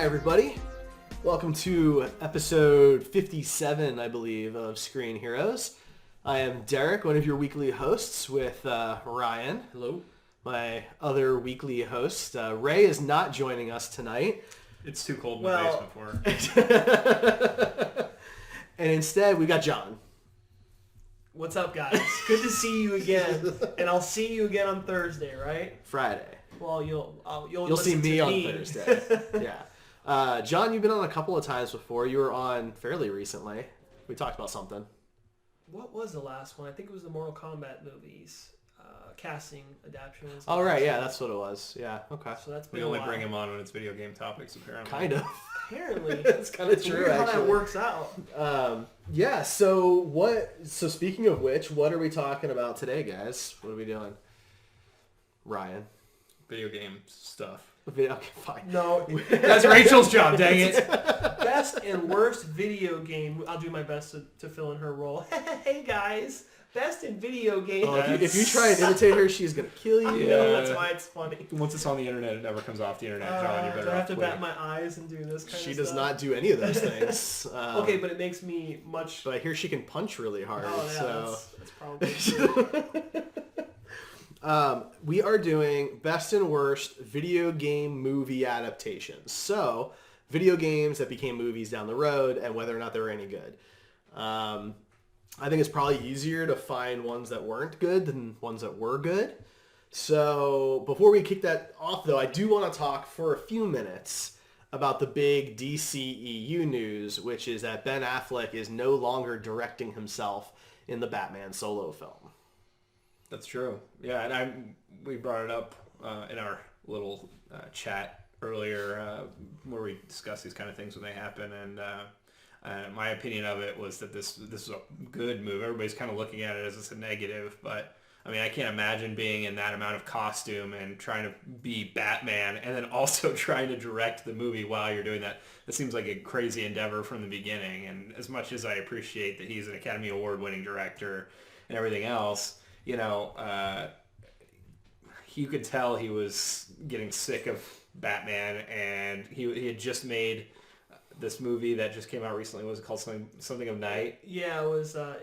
everybody. Welcome to episode 57, I believe, of Screen Heroes. I am Derek, one of your weekly hosts, with Ryan. Hello. My other weekly host. Ray is not joining us tonight. It's too cold in the basement for her. And instead, we got Jon. What's up, guys? Good to see you again. And I'll see you again on Thursday, right? Friday. Well, you'll see me on Thursday. Yeah. Jon, you've been on a couple of times before. You were on fairly recently. We talked about something. What was the last one? I think it was the Mortal Kombat movies. Casting adaptations. Oh, right. Yeah, that's what it was. Yeah. Okay. So that's been We only bring him on when it's video game topics, apparently. Kind of. Apparently. That's kind of true, weird actually. how that works out. Yeah, so speaking of which, what are we talking about today, guys? What are we doing? Ryan. Video game stuff. Okay, fine. No. That's Rachel's job, dang it. Best and worst video game. I'll do my best to fill in her role. Hey, guys. Best in video game. If you try and imitate her, she's going to kill you. Yeah, that's why it's funny. Once it's on the internet, it never comes off the internet, Jon. You better do I have to quit. bat my eyes and do this kind of stuff? She does not do any of those things. Okay, but it makes me much... But I hear she can punch really hard. Oh, yeah, so. that's probably true. We are doing best and worst video game movie adaptations. So, video games that became movies down the road and whether or not they were any good. I think it's probably easier to find ones that weren't good than ones that were good. So, before we kick that off, though, I do want to talk for a few minutes about the big DCEU news, which is that Ben Affleck is no longer directing himself in the Batman solo film. That's true. Yeah, and we brought it up in our little chat earlier where we discuss these kind of things when they happen, and my opinion of it was that this is a good move. Everybody's kind of looking at it as it's a negative, but I mean, I can't imagine being in that amount of costume and trying to be Batman and then also trying to direct the movie while you're doing that. It seems like a crazy endeavor from the beginning, and as much as I appreciate that he's an Academy Award winning director and everything else, you know, you could tell he was getting sick of Batman, and he had just made this movie that just came out recently. Was it called something of Night? Yeah, it was the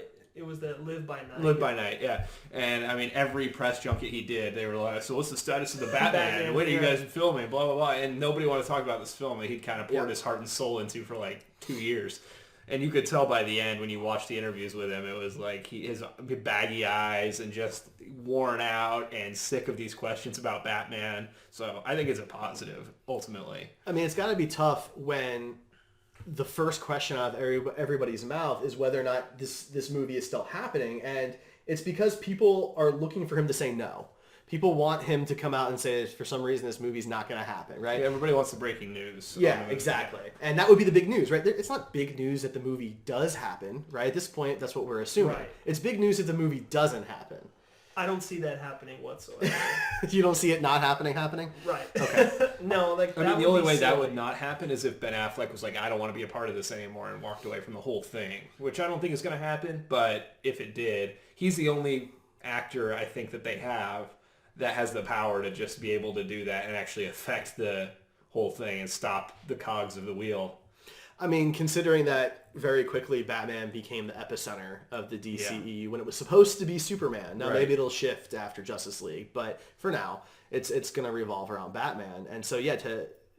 Live by Night. Live by Night, yeah. And I mean, every press junket he did, they were like, "So what's the status of the Batman? When are you guys filming? Blah blah blah." And nobody wanted to talk about this film that he'd kind of poured his heart and soul into for like 2 years. And you could tell by the end when you watched the interviews with him, it was like his baggy eyes and just worn out and sick of these questions about Batman. So I think it's a positive, ultimately. I mean, it's got to be tough when the first question out of everybody's mouth is whether or not this movie is still happening. And it's because people are looking for him to say no. People want him to come out and say, for some reason, this movie's not going to happen, right? Yeah, everybody wants the breaking news. Yeah, exactly. And that would be the big news, right? It's not big news that the movie does happen, right? At this point, that's what we're assuming. Right. It's big news that the movie doesn't happen. I don't see that happening whatsoever. You don't see it not happening? Right. Okay. No, like I mean, the only way that would not happen is if Ben Affleck was like, "I don't want to be a part of this anymore," and walked away from the whole thing, which I don't think is going to happen. But if it did, he's the only actor I think that they have that has the power to just be able to do that and actually affect the whole thing and stop the cogs of the wheel. I mean, considering that very quickly Batman became the epicenter of the DCEU when it was supposed to be Superman. Now, maybe it'll shift after Justice League, but for now, it's going to revolve around Batman. And so, yeah,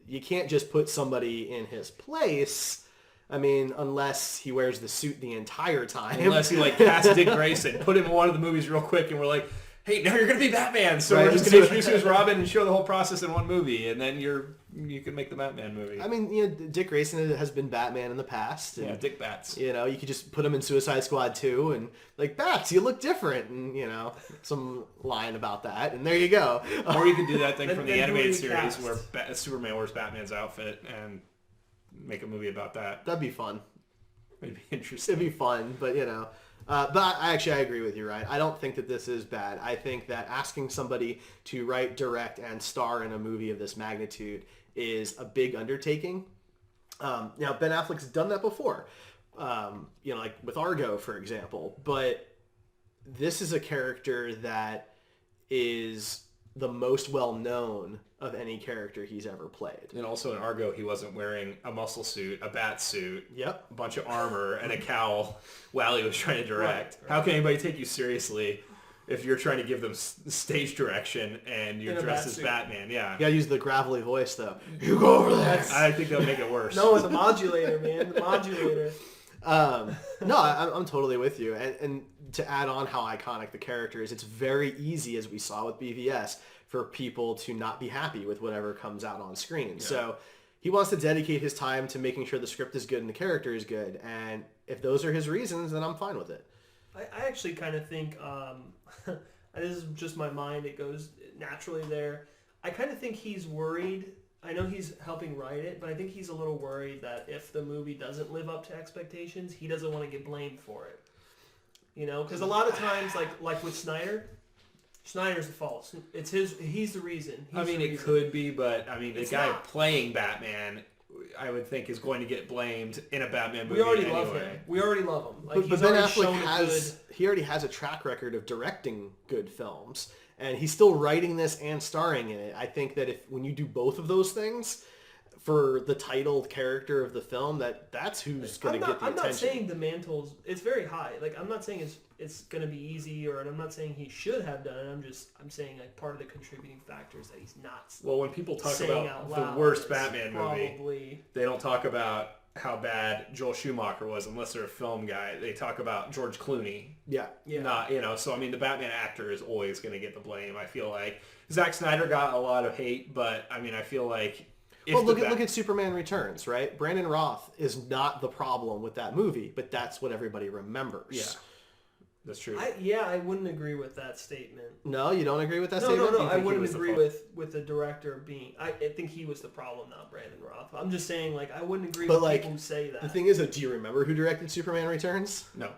you can't just put somebody in his place. I mean, unless he wears the suit the entire time. Unless he, like, casts Dick Grayson, put him in one of the movies real quick, and we're like, "Hey, now you're going to be Batman, so we're just going to introduce you as Robin and show the whole process in one movie, and then you can make the Batman movie." I mean, you know, Dick Grayson has been Batman in the past. And, yeah, Dick Bats. You know, you could just put him in Suicide Squad 2 and, like, Bats, you look different, and, you know, some line about that, and there you go. Or you could do that thing from the animated series cast. where Superman wears Batman's outfit and make a movie about that. That'd be fun. It'd be interesting. It'd be fun, but, you know. But I agree with you, Ryan. I don't think that this is bad. I think that asking somebody to write, direct, and star in a movie of this magnitude is a big undertaking. Now, Ben Affleck's done that before, you know, like with Argo, for example. But this is a character that is the most well-known of any character he's ever played. And also in Argo, he wasn't wearing a muscle suit, a bat suit, Yep. a bunch of armor, and a cowl while he was trying to direct. Right. How can anybody take you seriously if you're trying to give them stage direction and you're In a dressed bat as suit. Batman? Yeah. You gotta use the gravelly voice, though. You go over there! I think that would make it worse. No, the modulator, man. The modulator. No, I'm totally with you. And to add on how iconic the character is, it's very easy, as we saw with BVS, for people to not be happy with whatever comes out on screen. Yeah. So he wants to dedicate his time to making sure the script is good and the character is good. And if those are his reasons, then I'm fine with it. I actually kind of think, this is just my mind, it goes naturally there. I kind of think he's worried. I know he's helping write it, but I think he's a little worried that if the movie doesn't live up to expectations, he doesn't want to get blamed for it. You know, because a lot of times, like with Snyder's the fault. It's he's the reason. It could be, but the It's guy not. playing Batman, I would think, is going to get blamed in a Batman movie We already anyway. love him. We already love him. Like, But he's Ben already Affleck shown a good... he already has a track record of directing good films, and he's still writing this and starring in it. I think that when you do both of those things for the titled character of the film, that's who's going to get the I'm attention. not saying the mantle's... It's very high. Like, I'm not saying it's going to be easy, or I'm not saying he should have done it. I'm saying like part of the contributing factors that he's not Well, when people talk saying about out the loud worst is Batman movie, probably... they don't talk about how bad Joel Schumacher was unless they're a film guy. They talk about George Clooney. Yeah. Yeah. Not, so the Batman actor is always going to get the blame. I feel like Zack Snyder got a lot of hate, but I feel like Well, look at Superman Returns, right? Brandon Roth is not the problem with that movie, but that's what everybody remembers. Yeah, that's true. I wouldn't agree with that statement. No, you don't agree with that No, statement? no, You I think he wouldn't was the agree fault? with the director being... I think he was the problem, not Brandon Roth. I'm just saying, like, I wouldn't agree But, with like, people who say that. The thing is, do you remember who directed Superman Returns? No.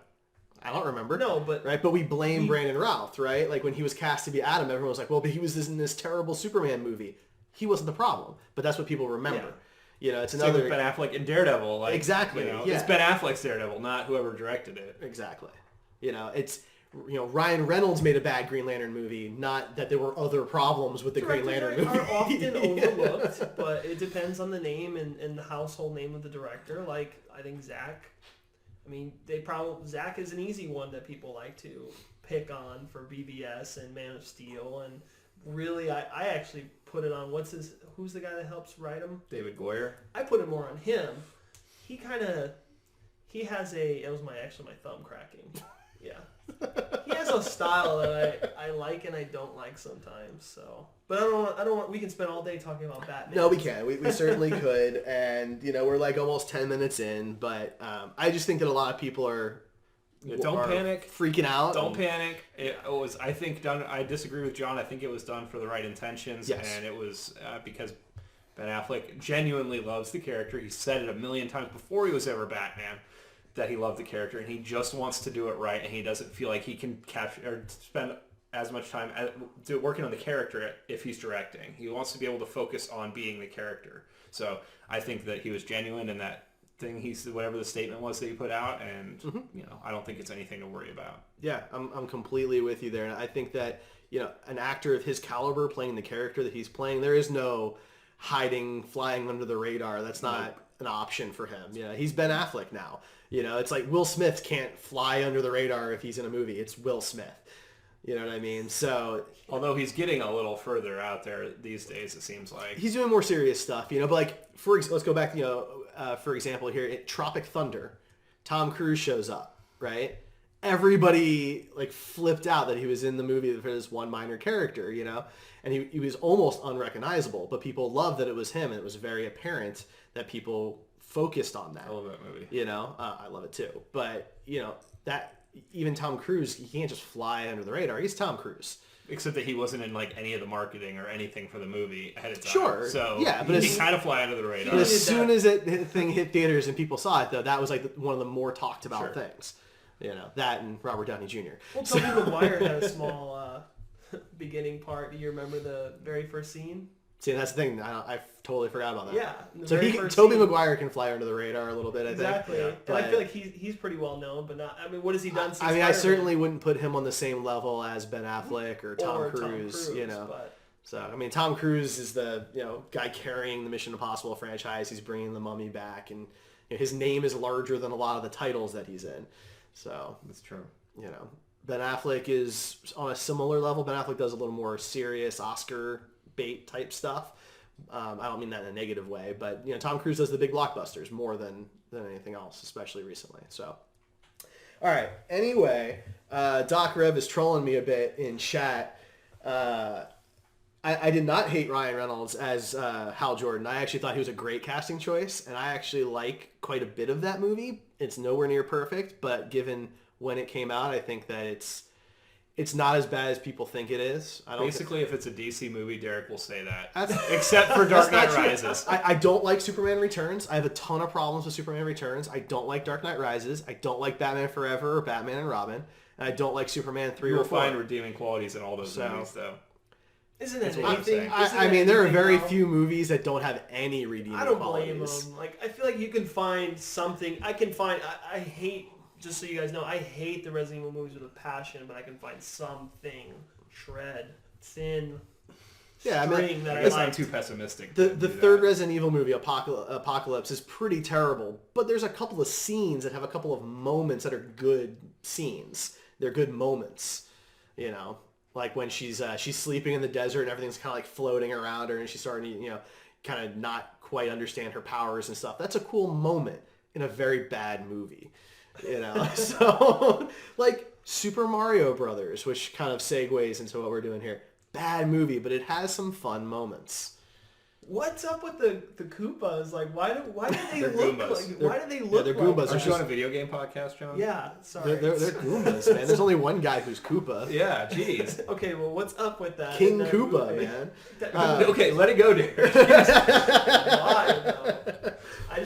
I don't remember. No, but... Right, but we blame Brandon Routh, right? Like when he was cast to be Adam, everyone was like, well, but he was in this terrible Superman movie. He wasn't the problem, but that's what people remember. Yeah. It's Same another... with Ben Affleck and Daredevil. Like, Exactly, yeah. It's Ben Affleck's Daredevil, not whoever directed it. Exactly. It's... Ryan Reynolds made a bad Green Lantern movie, not that there were other problems with the Green Lantern movie. Are often overlooked, but it depends on the name and the household name of the director. Like, I think Zach... Zach is an easy one that people like to pick on for BBS and Man of Steel, and really, I actually put it on who's the guy that helps write him? David Goyer. I put it more on him. He has it was my thumb cracking. Yeah. He has a style that I like and I don't like sometimes, so. But I don't want, we can spend all day talking about Batman. No, we can. We certainly could. And, we're like almost 10 minutes in, but I just think that a lot of people are Don't panic. freaking out. Don't panic. It was, I think, done. I disagree with John. I think it was done for the right intentions, Yes. and it was because Ben Affleck genuinely loves the character. He said it a million times before he was ever Batman that he loved the character, and he just wants to do it right, and he doesn't feel like he can capture or spend as much time working on the character if he's directing. He wants to be able to focus on being the character. So I think that he was genuine in that thing whatever the statement was that he put out, and I don't think it's anything to worry about. Yeah, I'm completely with you there. And I think that, an actor of his caliber playing the character that he's playing, there is no hiding, flying under the radar. That's not an option for him. He's Ben Affleck now. It's like Will Smith can't fly under the radar if he's in a movie. It's Will Smith. You know what I mean? So, although he's getting a little further out there these days, it seems like. He's doing more serious stuff, but like, let's go back, for example here, at Tropic Thunder, Tom Cruise shows up, right? Everybody like flipped out that he was in the movie for this one minor character, and he was almost unrecognizable, but people loved that it was him, and it was very apparent that people focused on that. I love that movie. I love it too. But, that even Tom Cruise, he can't just fly under the radar. He's Tom Cruise. Except that he wasn't in like any of the marketing or anything for the movie ahead of time. Sure. So yeah, but he kind of fly under the radar. But as soon as thing hit theaters and people saw it, though, that was like one of the more talked about things. That and Robert Downey Jr. Well, Tobey Maguire had a small beginning part. Do you remember the very first scene? See, that's the thing. I totally forgot about that. Yeah. So Tobey Maguire can fly under the radar a little bit, I think. Exactly. Yeah, and I feel like he's pretty well known, but not. I mean, what has he done since? I certainly wouldn't put him on the same level as Ben Affleck or Tom Cruise. But So, I mean, Tom Cruise is the, guy carrying the Mission Impossible franchise. He's bringing the Mummy back, and his name is larger than a lot of the titles that he's in. So, That's true. Ben Affleck is on a similar level. Ben Affleck does a little more serious Oscar bait type stuff. I don't mean that in a negative way, but Tom Cruise does the big blockbusters more than anything else, especially recently. So, all right. Anyway, Doc Rev is trolling me a bit in chat. I did not hate Ryan Reynolds as Hal Jordan. I actually thought he was a great casting choice, and I actually like quite a bit of that movie. It's nowhere near perfect, but given when it came out, I think that it's not as bad as people think it is. Basically, if it's a DC movie, Derek will say that. Except for Dark Knight Rises. I don't like Superman Returns. I have a ton of problems with Superman Returns. I don't like Dark Knight Rises. I don't like Batman Forever or Batman and Robin. And I don't like Superman 3 You'll or 4. find redeeming qualities in all those movies, though. Isn't it what I'm saying. I mean, there are very few movies that don't have any redeeming I don't qualities. blame them. Like, I feel like you can find something. I hate, just so you guys know, I hate the Resident Evil movies with a passion, but I can find something, thin, Yeah, I mean, that I guess like. I'm too pessimistic. The third Resident Evil movie, Apocalypse, is pretty terrible, but there's a couple of scenes that have a couple of moments that are good scenes. They're good moments, like when she's sleeping in the desert and everything's kind of like floating around her, and she's starting to kind of not quite understand her powers and stuff. That's a cool moment in a very bad movie, So, like Super Mario Brothers, which kind of segues into what we're doing here. Bad movie, but it has some fun moments. What's up with the Koopas? Like, why do they They're look Goombas. like? Why do they look they're like? Goombas. Aren't you on a video game podcast, John? Yeah, sorry. They're Goombas, man. There's only one guy who's Koopa. Yeah, jeez. Okay, well, what's up with that? King in that Koopa, movie? man. Okay, let it go, Derek. Why, though?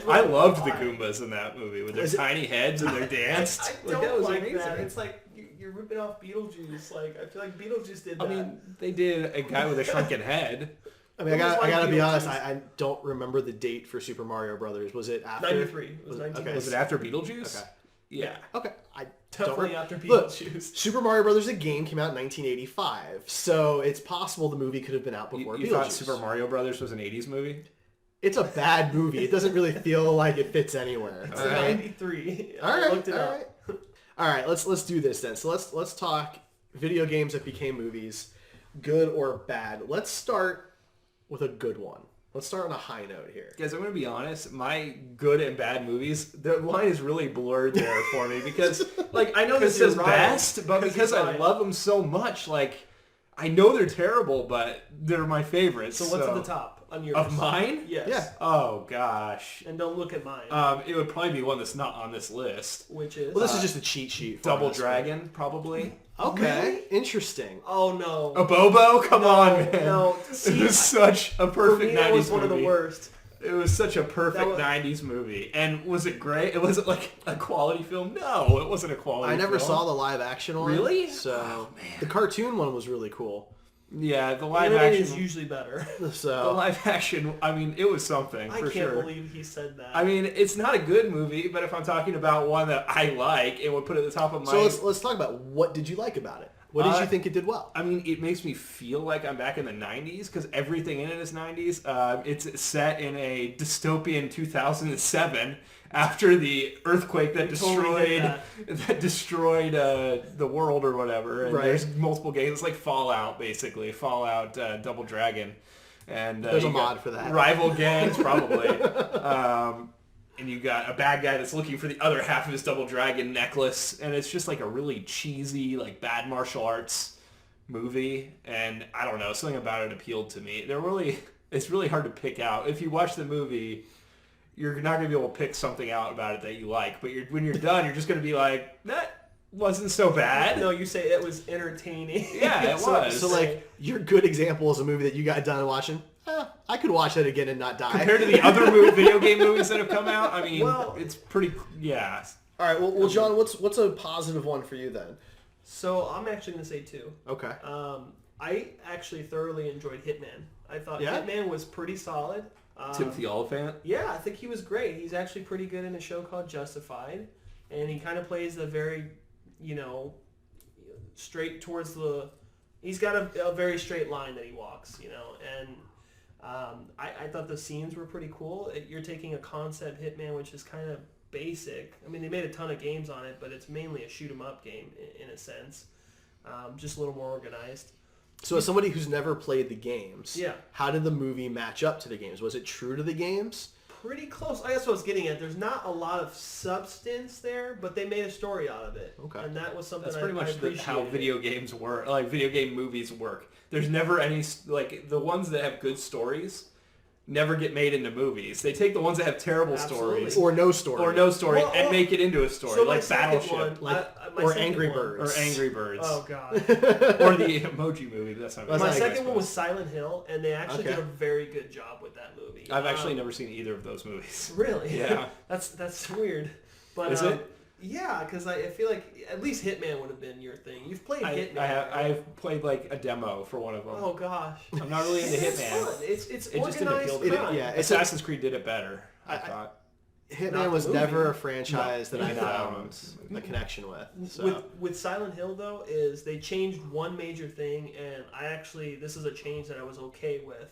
I loved the Goombas in that movie with their tiny heads and their dance. I Like, that don't was like amazing. that. It's like you're ripping off Beetlejuice. Like, I feel like Beetlejuice did that. I mean, they did a guy with a shrunken head. I mean, I It was gotta like be honest. Beetlejuice. I don't remember the date for Super Mario Brothers. Was it after 93. It was 1993. Okay. Was it after Beetlejuice? Okay. Yeah. Okay. I Definitely don't after Look, Beetlejuice. Super Mario Brothers, the game, came out in 1985, so it's possible the movie could have been out before You Beetlejuice. thought Super Mario Brothers was an 80s movie? It's a bad movie. It doesn't really feel like it fits anywhere. It's all right? 93. All I right. looked it all up. right. All right. Let's do this then. So let's talk video games that became movies, good or bad. Let's start with a good one. Let's start on a high note here. Guys, I'm going to be honest. My good and bad movies, the line is really blurred there for me because, like, I know this you're is right. best, but Because because you're I right. love them so much, like, I know they're terrible, but they're my favorites. So what's at the top on yours? Of mine? Yes. Yeah. Oh, gosh. And don't look at mine. It would probably be one that's not on this list. Which is? Well, this is just a cheat sheet. for Double us, Dragon, probably. but- Okay. Really? Interesting. Oh no. A Bobo? Come No, on, man. no. It See, was such a For perfect me, that 90s was one movie. of the worst. It was such a perfect That was- 90s movie. And was it great? It wasn't like a quality film? No, it wasn't a quality I never film. saw the live action one. Really? So the cartoon one was really cool. Yeah, the live Animated action. is usually better. The So live action, I mean, it was something, I for can't sure. believe he said that. I mean, it's not a good movie, but if I'm talking about one that I like, it would put it at the top of my... let's talk about what did you like about it? What did you think it did well? I mean, it makes me feel like I'm back in the 90s because everything in it is 90s. It's set in a dystopian 2007 after the earthquake that totally destroyed the world or whatever. And Right. there's multiple games. It's like Fallout, basically. Fallout Double Dragon. And There's a you got mod for that. Rival gangs, probably. And you got a bad guy that's looking for the other half of his Double Dragon necklace, and it's just like a really cheesy, like bad martial arts movie. And I don't know, something about it appealed to me. It's really hard to pick out. If you watch the movie, you're not gonna be able to pick something out about it that you like. But when you're done, you're just gonna be like, that wasn't so bad. No, you say it was entertaining. Yeah, it That's what was. you So say. like your good example is a movie that you got done watching. I could watch that again and not die. Compared to the other video game movies that have come out, I mean, Well- it's pretty. Yeah. All right. Well, John, what's a positive one for you then? So I'm actually going to say two. Okay. I actually thoroughly enjoyed Hitman. I thought Yeah? Hitman was pretty solid. Timothy Oliphant. Yeah, I think he was great. He's actually pretty good in a show called Justified, and he kind of plays a very, straight towards the He's got a very straight line that he walks, you know, and I thought the scenes were pretty cool. You're taking a concept Hitman, which is kind of basic. I mean, they made a ton of games on it, but it's mainly a shoot 'em up game in a sense, just a little more organized. So as somebody who's never played the games, Yeah. how did the movie match up to the games? Was it true to the games? Pretty close. I guess what I was getting at. There's not a lot of substance there, but they made a story out of it. Okay. And that was something That's pretty I much how appreciated. video games work, like video game movies work. There's never any, like, the ones that have good stories never get made into movies. They take the ones that have terrible Absolutely. stories Or no story? Well, and make it into a story, So my like second Battleship one, my or second Angry one- Birds. or Angry Birds Oh god. or the Emoji Movie. That's not. That's My not second good. one was Silent Hill, and they actually Okay. did a very good job with that movie. I've actually never seen either of those movies. Really? Yeah. that's weird. But Is it? Yeah, because I feel like at least Hitman would have been your thing. You've played Hitman. I've played like a demo for one of them. Oh gosh. I'm not really into It's Hitman. fun. It's It just didn't organized appeal to me. crime. Yeah, it's a- Assassin's Creed did it better. I I- thought. Hitman Not the was movie. never a franchise that I No. found a connection with. So. With Silent Hill though is they changed one major thing, and this is a change that I was okay with.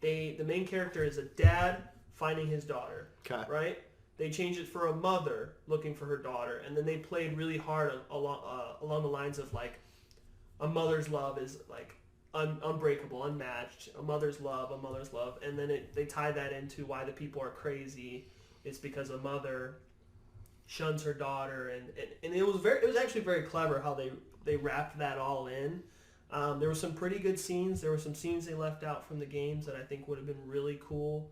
The main character is a dad finding his daughter, Okay. right? They changed it for a mother looking for her daughter, and then they played really hard along the lines of like a mother's love is like unbreakable, unmatched. A mother's love, and then they tie that into why the people are crazy. It's because a mother shuns her daughter, and it was actually very clever how they wrapped that all in. There were some pretty good scenes. There were some scenes they left out from the games that I think would have been really cool,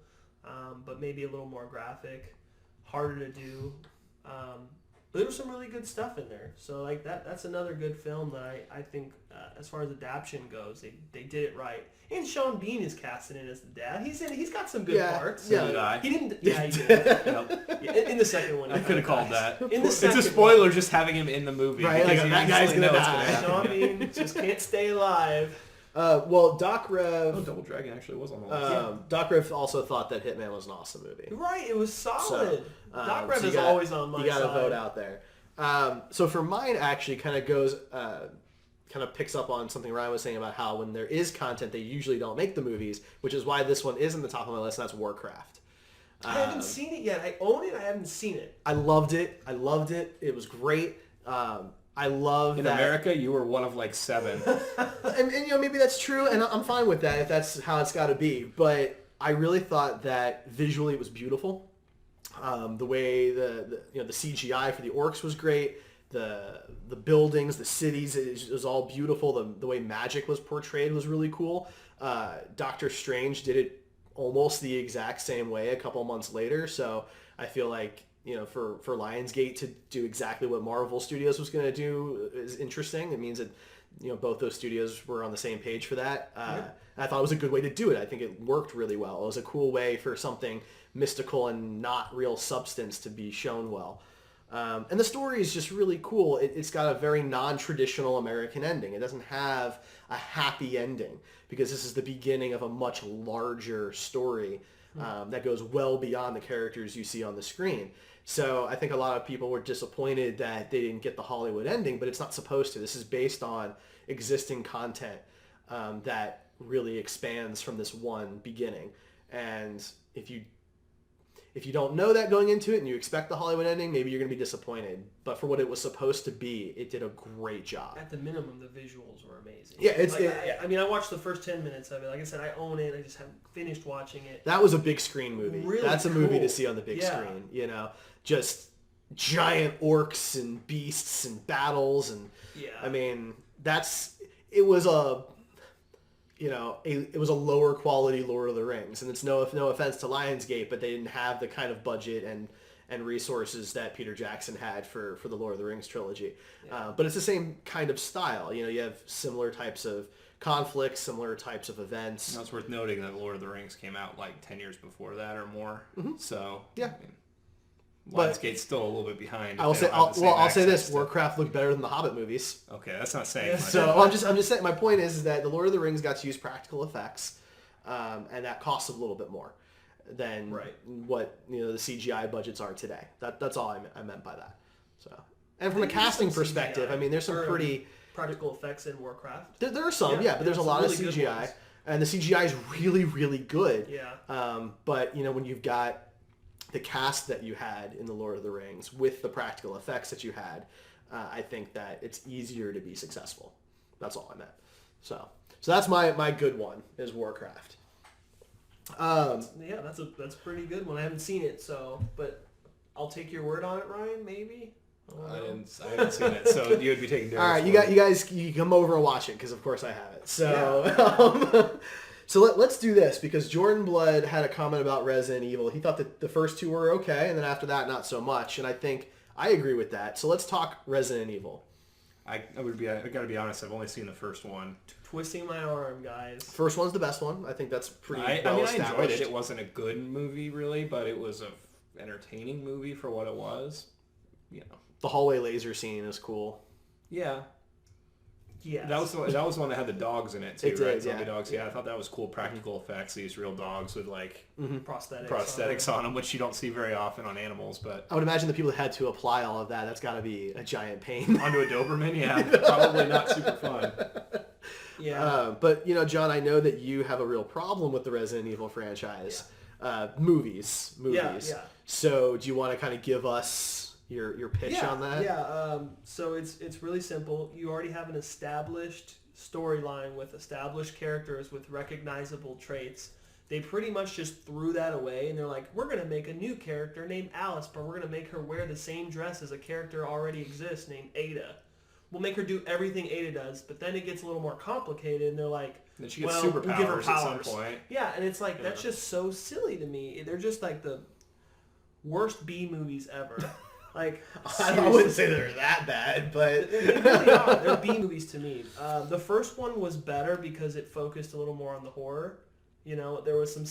but maybe a little more graphic, harder to do. But there was some really good stuff in there. So like that's another good film that I think as far as adaptation goes, they did it right. And Sean Bean is casted in as the dad. He's got some good parts. Yeah. So did I. He didn't. Yeah, he did. Yep. Yeah, in the second one, I could have called that. In the It's second a spoiler just having him in the movie. Right, because like, you that guy's instantly gonna know it's die. happen. Sean Bean just can't stay alive. Well, Doc Oh, Rev. Double Dragon actually was on the list. Doc Rev also thought that Hitman was an awesome movie. Right, it was solid. Doc Rev so you is got- always on my side. You got to vote out there. So for mine, actually, kind of picks up on something Ryan was saying about how when there is content, they usually don't make the movies, which is why this one is in the top of my list, and that's Warcraft. I haven't seen it yet. I own it. I haven't seen it. I loved it. It was great. I love In that. America, you were one of like 7. And you know, maybe that's true, and I'm fine with that if that's how it's got to be. But I really thought that visually it was beautiful. The way the CGI for the orcs was great. The buildings, the cities, it was all beautiful. The way magic was portrayed was really cool. Doctor Strange did it almost the exact same way a couple months later. So I feel like, you know, for Lionsgate to do exactly what Marvel Studios was going to do is interesting. It means that, you know, both those studios were on the same page for that. I thought it was a good way to do it. I think it worked really well. It was a cool way for something mystical and not real substance to be shown well. And the story is just really cool. It's got a very non-traditional American ending. It doesn't have a happy ending because this is the beginning of a much larger story that goes well beyond the characters you see on the screen. So I think a lot of people were disappointed that they didn't get the Hollywood ending, but it's not supposed to. This is based on existing content that really expands from this one beginning. And if you don't know that going into it and you expect the Hollywood ending, maybe you're going to be disappointed. But for what it was supposed to be, it did a great job. At the minimum, the visuals were amazing. Yeah, I mean, I watched the first 10 minutes of it. Like I said, I own it. I just haven't finished watching it. That was a big screen movie. Really That's a movie to cool. see on the big Yeah. screen. You know, just giant orcs and beasts and battles and Yeah. I mean, it was a lower quality Lord of the Rings, and it's no offense to Lionsgate, but they didn't have the kind of budget and resources that Peter Jackson had for the Lord of the Rings trilogy. Yeah. But it's the same kind of style. You know, you have similar types of conflicts, similar types of events. Now it's worth noting that Lord of the Rings came out like 10 years before that or more. So Yeah. I mean, Lionsgate's still a little bit behind. I'll if they say don't have the same I'll say this: access to- Warcraft looked better than the Hobbit movies. Okay, that's not saying Yeah. much. So I'm just saying. My point is that the Lord of the Rings got to use practical effects, and that costs a little bit more than Right. what the CGI budgets are today. That's all I meant by that. So, and from a They use casting some perspective, CGI, I mean, there's some or pretty practical effects in Warcraft. There are some, but there's a lot of really CGI. And the CGI is really, really good. Yeah. But, when you've got the cast that you had in The Lord of the Rings with the practical effects that you had, I think that it's easier to be successful. That's all I meant. So that's my good one is Warcraft. That's a pretty good one. I haven't seen it, but I'll take your word on it, Ryan. Maybe. I haven't seen it, so you would be taking Derreck's all right, you guys come over and watch it because of course I have it. So so let's do this because Jordan Blood had a comment about Resident Evil. He thought that the first two were okay, and then after that not so much. And I think I agree with that. So let's talk Resident Evil. I gotta be honest. I've only seen the first one. Twisting my arm, guys. First one's the best one. I think that's pretty well established. I enjoyed it. It wasn't a good movie really, but it was a entertaining movie for what it was. The hallway laser scene is cool. Yeah. Yeah. That was the one that had the dogs in it too, it right? did, Zombie dogs. Yeah, I thought that was cool. Practical effects. These real dogs with prosthetics on them, which you don't see very often on animals. But I would imagine the people that had to apply all of that, that's got to be a giant pain. Onto a Doberman, yeah, probably not super fun. Yeah. But John, I know that you have a real problem with the Resident Evil franchise. Movies. Yeah. So do you want to kind of give us your pitch on that? Yeah. So it's really simple. You already have an established storyline with established characters with recognizable traits. They pretty much just threw that away, and they're like, we're going to make a new character named Alice, but we're going to make her wear the same dress as a character already exists named Ada. We'll make her do everything Ada does, but then it gets a little more complicated, and they're like, then she gets we'll superpowers give her at powers. some point. Yeah, and it's like, that's just so silly to me. They're just like the worst B movies ever. Like, I wouldn't say they're that bad, but they really are. They're B movies to me. The first one was better because it focused a little more on the horror. There was some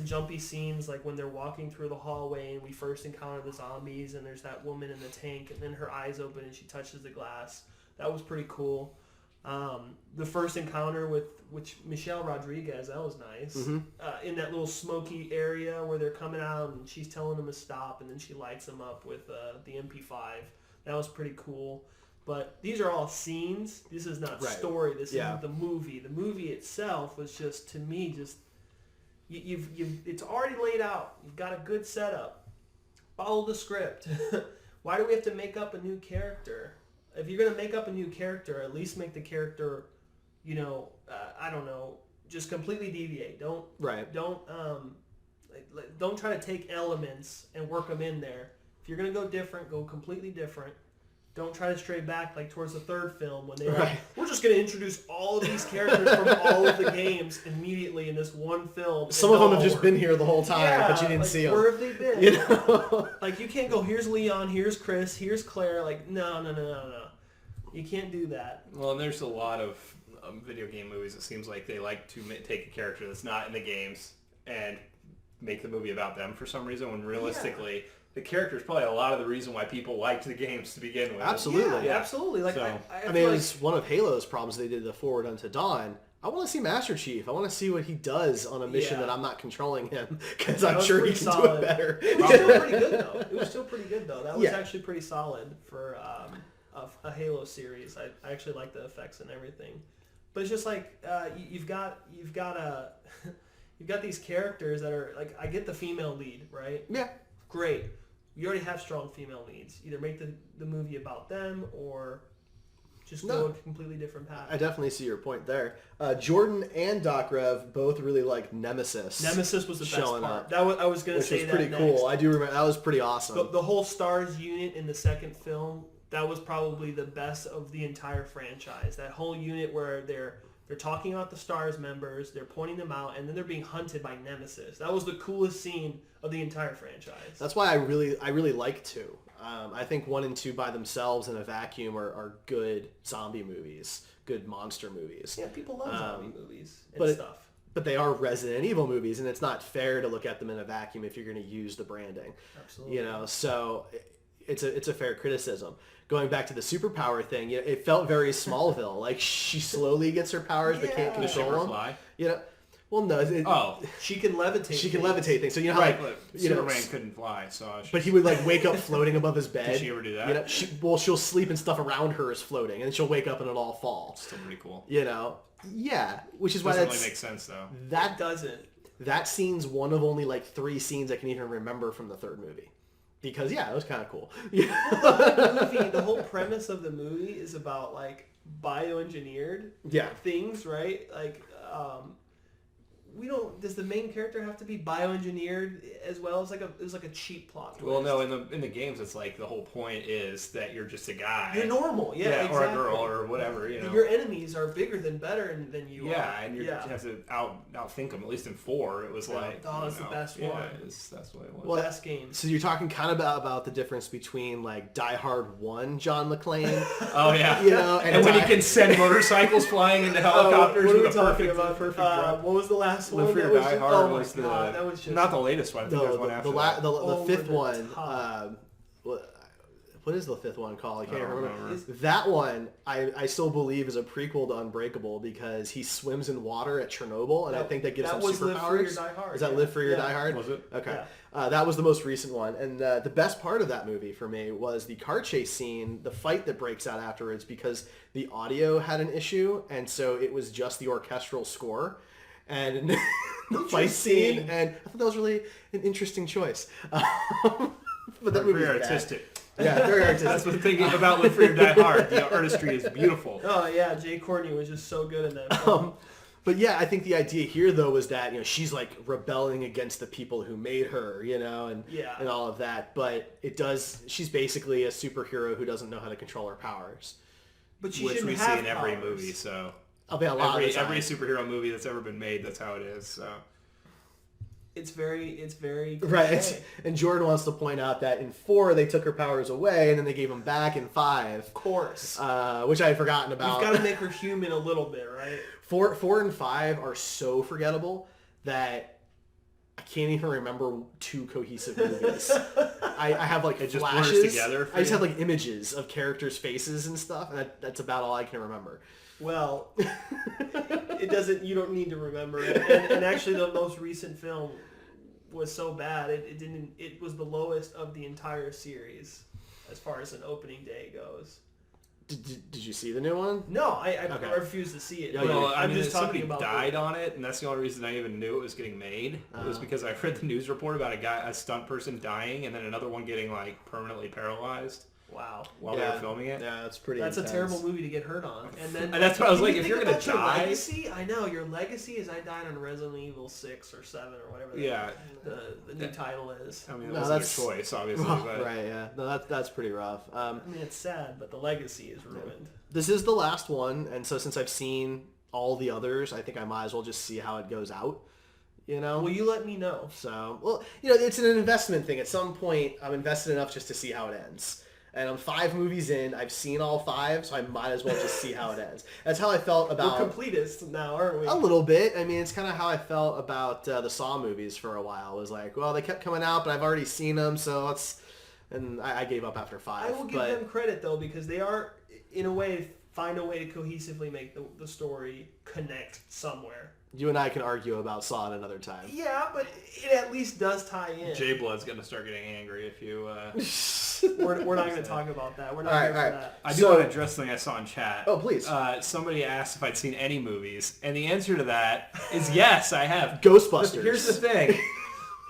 jumpy scenes, like when they're walking through the hallway and we first encounter the zombies, and there's that woman in the tank, and then her eyes open and she touches the glass. That was pretty cool. The first encounter with Michelle Rodriguez, that was nice. Mm-hmm. In that little smoky area where they're coming out and she's telling them to stop, and then she lights them up with the MP5. That was pretty cool. But these are all scenes. This is not story. This isn't the movie. The movie itself was just, to me, it's already laid out. You've got a good setup. Follow the script. Why do we have to make up a new character? If you're going to make up a new character, at least make the character, I don't know, just completely deviate. Don't try to take elements and work them in there. If you're going to go different, go completely different. Don't try to stray back like towards the third film when they're like, we're just going to introduce all of these characters from all of the games immediately in this one film. Some of them have just been here the whole time, but you didn't see them. Where have they been? Like, you can't go, here's Leon, here's Chris, here's Claire. Like, no. You can't do that. Well, and there's a lot of video game movies. It seems like they like to take a character that's not in the games and make the movie about them for some reason, when realistically... The character is probably a lot of the reason why people liked the games to begin with. Absolutely. Yeah, absolutely. Like, so, I mean, it was one of Halo's problems. They did the Forward Unto Dawn. I want to see Master Chief. I want to see what he does on a mission that I'm not controlling him, because I'm sure he can do it better. It was still pretty good, though. That was actually pretty solid for a Halo series. I actually like the effects and everything. But it's just like you've got these characters that are like, I get the female lead, right? Yeah. Great. You already have strong female leads. Either make the movie about them or just go a completely different path. I definitely see your point there. Jordan and Doc Rev both really liked Nemesis. Nemesis was the best part. Up, I was going to say that which was pretty cool. I do remember. That was pretty awesome. The whole STARS unit in the second film, that was probably the best of the entire franchise. That whole unit where they're talking about the STARS members, they're pointing them out, and then they're being hunted by Nemesis. That was the coolest scene of the entire franchise. That's why I really like 2. I think 1 and 2 by themselves in a vacuum are good zombie movies, good monster movies. Yeah, people love zombie movies and stuff. But they are Resident Evil movies, and it's not fair to look at them in a vacuum if you're going to use the branding. Absolutely. So it's a fair criticism. Going back to the superpower thing, it felt very Smallville. Like, she slowly gets her powers but can't control them. Fly? Well, no. She can levitate. She can levitate things. So you know how right, like Superman couldn't fly, so but he would like wake up floating above his bed. Did she ever do that? She'll sleep and stuff around her is floating, and then she'll wake up and it'll all fall. Still pretty cool. Yeah, which is why Doesn't really make sense though. That doesn't. That scene's one of only like 3 scenes I can even remember from the third movie. Because it was kind of cool. The whole premise of the movie is about like bioengineered things, right? Like, does the main character have to be bioengineered as well? It was like a cheap plot twist. Well, no, in the games, it's like the whole point is that you're just a guy. You're normal, exactly. Or a girl, or whatever. Your enemies are bigger than better than you are. Yeah, and you have to outthink them. At least in 4, it was like, that's the best one. Yeah, that's what it was. Well, best game. So you're talking kind of about the difference between like Die Hard 1 John McClane. Oh yeah, and when he can send motorcycles flying into helicopters with a perfect drop. What was the last one? Live Free or Die Hard was that was just not the latest one. I think there's one after that. The fifth one. What is the 5th one called? I can't remember. That one, I still believe is a prequel to Unbreakable because he swims in water at Chernobyl, and I think that gives him superpowers. Live Free or Die Hard. Is that Live Free or Die Hard? Was it? Okay. Yeah. That was the most recent one, and the best part of that movie for me was the car chase scene, the fight that breaks out afterwards, because the audio had an issue, and so it was just the orchestral score. And the fight scene, and I thought that was really an interesting choice. But that movie is artistic. Yeah, very artistic. That's the thing about Live Free or Die Hard. The artistry is beautiful. Oh yeah, Jay Courtney was just so good in that. But yeah, I think the idea here though was that she's like rebelling against the people who made her, and all of that. But she's basically a superhero who doesn't know how to control her powers. But which we see in every movie. So every superhero movie that's ever been made, that's how it is. So. It's very right. And Jordan wants to point out that in 4 they took her powers away, and then they gave them back in 5. Of course. Which I had forgotten about. You've got to make her human a little bit, right? 4 and 5 are so forgettable that I can't even remember 2 cohesive movies. I have like it flashes. Just blurs together. I just have like images of characters' faces and stuff, and that's about all I can remember. Well, it doesn't. You don't need to remember it. And actually, the most recent film was so bad it didn't. It was the lowest of the entire series as far as an opening day goes. Did you see the new one? No, I refuse to see it. I'm just talking about. Somebody died on it, and that's the only reason I even knew it was getting made. It was because I read the news report about a stunt person dying, and then another one getting like permanently paralyzed. Wow. While they were filming it? Yeah, that's pretty That's intense. a terrible movie to get hurt on. And that's what I was like, if you're going to die... Legacy? I know, your legacy is I died on Resident Evil 6 or 7 or whatever the new title is. I mean, it wasn't a choice, obviously. But... Right, yeah. No, that's pretty rough. I mean, it's sad, but the legacy is ruined. This is the last one, and so since I've seen all the others, I think I might as well just see how it goes out. Will you let me know? So, well, it's an investment thing. At some point, I'm invested enough just to see how it ends. And I'm 5 movies in. I've seen all 5, so I might as well just see how it ends. That's how I felt about... We're completists now, aren't we? A little bit. I mean, it's kind of how I felt about the Saw movies for a while. It was like, well, they kept coming out, but I've already seen them, so let's... And I gave up after 5. I will give them credit, though, because they are, in a way, find a way to cohesively make the story connect somewhere. You and I can argue about Saw at another time. Yeah, but it at least does tie in. J-Blood's going to start getting angry if you... We're not going to talk about that. We're not here for that. I do want to address something I saw in chat. Oh, please. Somebody asked if I'd seen any movies, and the answer to that is yes, I have. Ghostbusters. Here's the thing.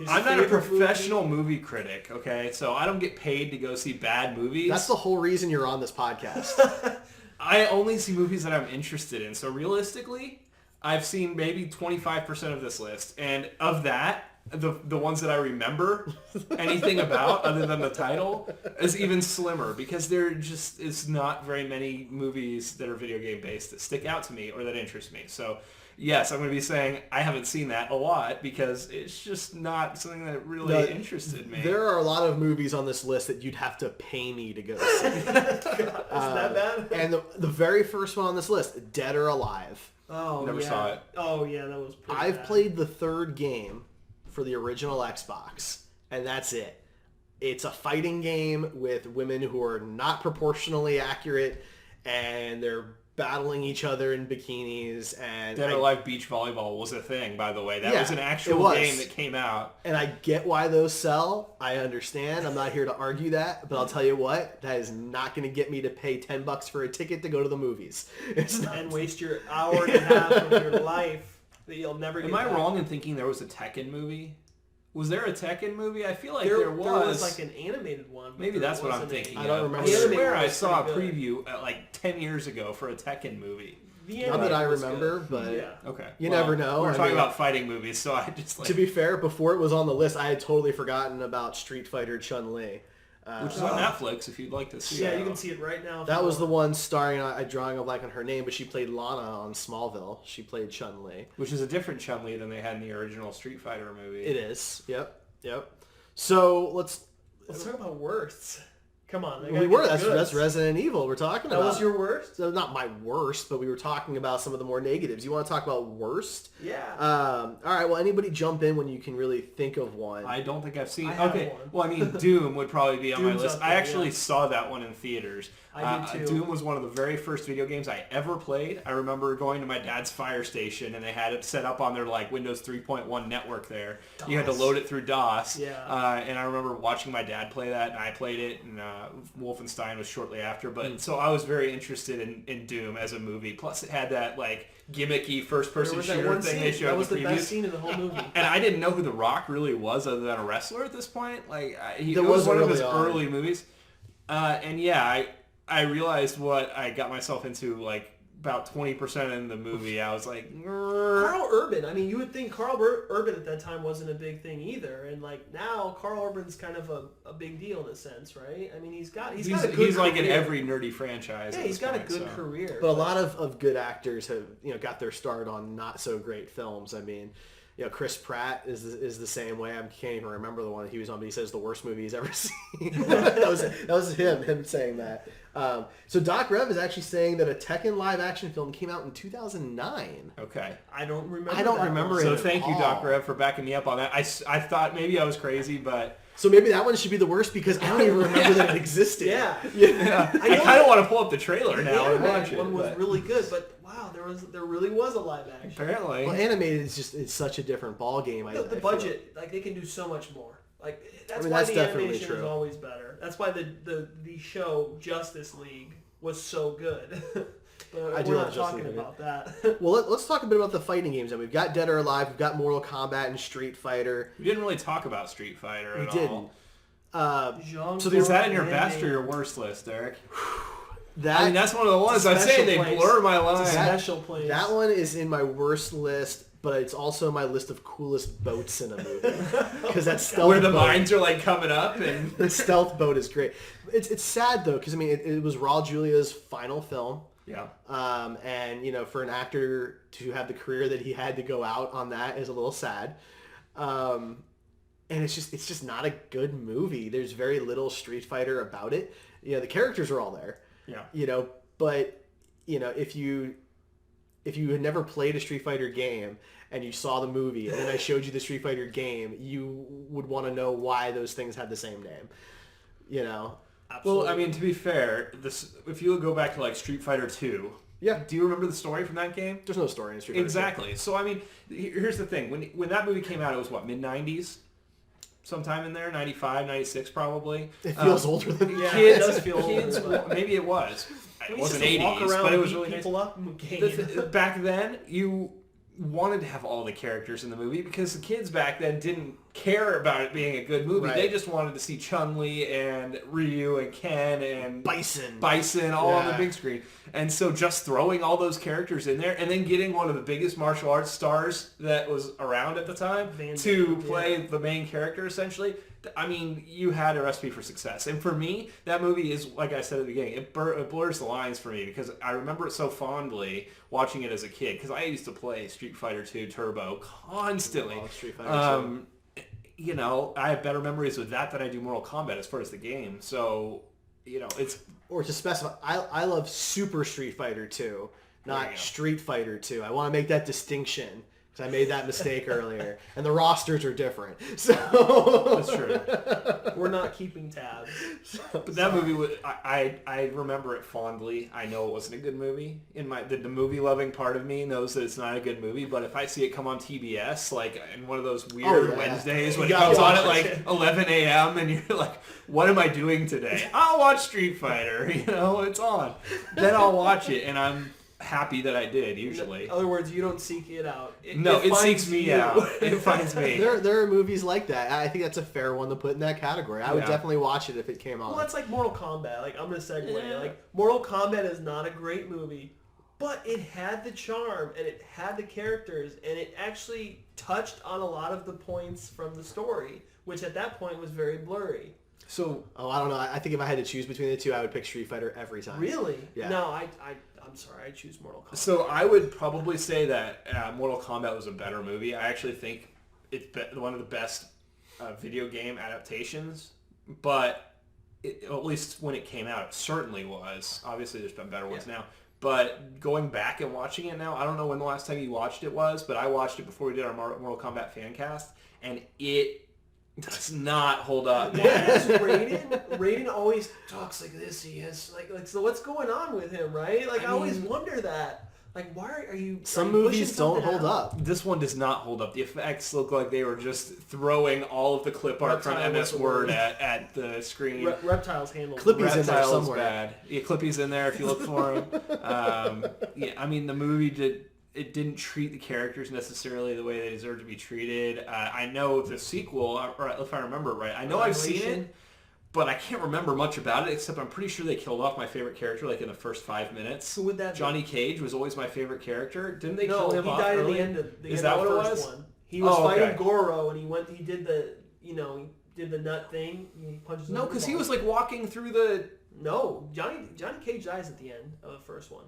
I'm not a professional movie critic, okay? So I don't get paid to go see bad movies. That's the whole reason you're on this podcast. I only see movies that I'm interested in. So realistically, I've seen maybe 25% of this list. And of that, the ones that I remember anything about other than the title is even slimmer because it's not very many movies that are video game based that stick out to me or that interest me. So yes, I'm going to be saying I haven't seen that a lot because it's just not something that really interested me. There are a lot of movies on this list that you'd have to pay me to go see. God, is that bad? And the very first one on this list, Dead or Alive. Oh, Never saw it. Oh, yeah, that was pretty I've bad. played the 3rd game for the original Xbox, and that's it. It's a fighting game with women who are not proportionally accurate, and they're battling each other in bikinis, and Dead or Alive Beach Volleyball was a thing, by the way. That Yeah, was an it actual was. game that came out. And I get why those sell. I understand. I'm not here to argue that, but I'll tell you what, that is not going to get me to pay $10 for a ticket to go to the movies. It's not. And waste your hour and a half of your life that you'll never get Am I back. wrong in thinking there was a Tekken movie? Was there a Tekken movie? I feel like There there was like an animated one. but Maybe there that's what I'm wasn't thinking. I don't of. remember. I The swear animated I was saw a pretty preview like 10 years ago for a Tekken movie. The Not that animated I was remember, good. but Yeah. Okay. You never know. We're I talking mean- about fighting movies, so I just like... To be fair, before it was on the list, I had totally forgotten about Street Fighter Chun-Li. which is on Netflix if you'd like to see Yeah, it. you can see it right now. if That you was the want. one starring, I'm drawing a blank on her name, but she played Lana on Smallville. She played Chun-Li. Which is a different Chun-Li than they had in the original Street Fighter movie. It is. Yep. So Let's talk about worsts. Come on. that's Resident Evil we're talking That about. was your worst? So not my worst, but we were talking about some of the more negatives. You want to talk about worst? Yeah. All right. Well, anybody jump in when you can really think of one. I don't think I've seen... I have Okay, one. well, I mean, Doom would probably be on my Doom's list. up there, I actually yeah. saw that one in theaters. I did too. Doom was one of the very first video games I ever played. I remember going to my dad's fire station, and they had it set up on their like Windows 3.1 network there. You had to DOS. load it through DOS. Yeah. And I remember watching my dad play that, and I played it, and Wolfenstein was shortly after. Hmm. But so I was very interested in Doom as a movie. Plus, it had that like gimmicky There first-person was that shooter one thing scene. they showed That was in the previews. best scene in the whole movie. And I didn't know who The Rock really was other than a wrestler at this point. Like it There was was one of early his on. early movies. And yeah, I realized what I got myself into like about 20% in the movie. I was like, Carl Urban. I mean, you would think Carl Urban at that time wasn't a big thing either, and like now, Carl Urban's kind of a big deal in a sense, right? I mean, he's got a good he's like in career. every nerdy franchise. Yeah, at he's this got a point, good so. career. But a lot of good actors have got their start on not so great films. I mean, Chris Pratt is the same way. I can't even remember the one he was on, but he says the worst movie he's ever seen. that was him saying that. So Doc Rev is actually saying that a Tekken live action film came out in 2009. Okay. I don't remember. I don't that remember one. it. So at thank you, all. Doc Rev, for backing me up on that. I thought maybe I was crazy, but So maybe that one should be the worst because I don't even remember that it existed. Yeah. I kind of want to pull up the trailer The now and watch animated it. one was but really good, but wow, there really was a live action. apparently. Well, animated it's such a different ball game. The I feel. budget, like they can do so much more. Like that's mean, why that's the definitely animation is true. always better. That's why the show Justice League was so good. But I do we're love not Justice talking League. about that. Well, let's talk a bit about the fighting games. And we've got Dead or Alive, we've got Mortal Kombat and Street Fighter. We didn't really talk about Street Fighter We at didn't. all. So Is that in your best or your worst list, Derek? That I mean, that's one of the ones I'm special saying they place. blur my It's a line. special place. that one is in my worst list, but it's also my list of coolest boats in a movie because that stealth Where the boat, mines are like coming up and the stealth boat is great. It's sad though because I mean it was Raul Julia's final film. yeah. And for an actor to have the career that he had to go out on that is a little sad. And it's just not a good movie. There's very little Street Fighter about it. The characters are all there. Yeah. But if you had never played a Street Fighter game and you saw the movie and then I showed you the Street Fighter game, you would want to know why those things had the same name. Absolutely. Well, I mean, to be fair, if you go back to like Street Fighter 2, Yeah. do you remember the story from that game? There's no story in Street Fighter. Exactly. So I mean, here's the thing: when that movie came out, it was what, mid-90s, sometime in there, 95, 96 probably. It feels older than Yeah, Kids, it does feel older, kids. but- Maybe it was. We It used wasn't to walk 80s, around but it and was beat really nice. people up in the game. Back then, you wanted to have all the characters in the movie because the kids back then didn't care about it being a good movie. Right. They just wanted to see Chun-Li and Ryu and Ken and Bison. all on the Yeah. big screen. And so just throwing all those characters in there and then getting one of the biggest martial arts stars that was around at the time Van to Damme, play the main character essentially. I mean, you had a recipe for success. And for me, that movie is, like I said at the beginning, it blurs the lines for me because I remember it so fondly watching it as a kid because I used to play Street Fighter 2 Turbo constantly. Oh, Street Fighter 2. I have better memories with that than I do Mortal Kombat as far as the game. So, it's... Or to specify, I love Super Street Fighter 2, There you not go. Street Fighter 2. I want to make that distinction because I made that mistake earlier, and the rosters are different. So That's true. We're not keeping tabs. But that movie was, I remember it fondly. I know it wasn't a good movie. The movie loving part of me knows that it's not a good movie, but if I see it come on TBS, like in one of those weird Wednesdays when it comes on at like 11 a.m. and you're like, what am I doing today? I'll watch Street Fighter, it's on. Then I'll watch it, and I'm happy that I did, usually. In other words, you don't seek it out. It seeks me out. It finds me. There are movies like that. I think that's a fair one to put in that category. I would definitely watch it if it came on. Well, it's like Mortal Kombat. Like, I'm going to segue. Yeah. Like, Mortal Kombat is not a great movie, but it had the charm, and it had the characters, and it actually touched on a lot of the points from the story, which at that point was very blurry. So, I don't know. I think if I had to choose between the two, I would pick Street Fighter every time. Really? Yeah. No, I'm sorry. I choose Mortal Kombat. So I would probably say that Mortal Kombat was a better movie. I actually think it's one of the best video game adaptations, but at least when it came out, it certainly was. Obviously, there's been better ones now. But going back and watching it now, I don't know when the last time you watched it was, but I watched it before we did our Mortal Kombat fan cast, and it does not hold up. Raiden always talks like this. He has like so. What's going on with him, right? Like I always wonder that. Like, why are you? Some movies don't hold up. This one does not hold up. The effects look like they were just throwing all of the clip art from MS Word at the screen. Reptiles handled. Clippy's in there somewhere. Bad. Yeah, Clippy's in there if you look for him. The movie didn't treat the characters necessarily the way they deserve to be treated. I know the sequel, or if I remember right, I know I've seen it, but I can't remember much about it, except I'm pretty sure they killed off my favorite character like in the first 5 minutes. Who would that be? Johnny Cage was always my favorite character. Didn't they kill him off died early? at the end of the Is that what it was? one. He was fighting Goro, and he did the nut thing. He punches him. No, because he was like walking through the... No, Johnny Cage dies at the end of the first one.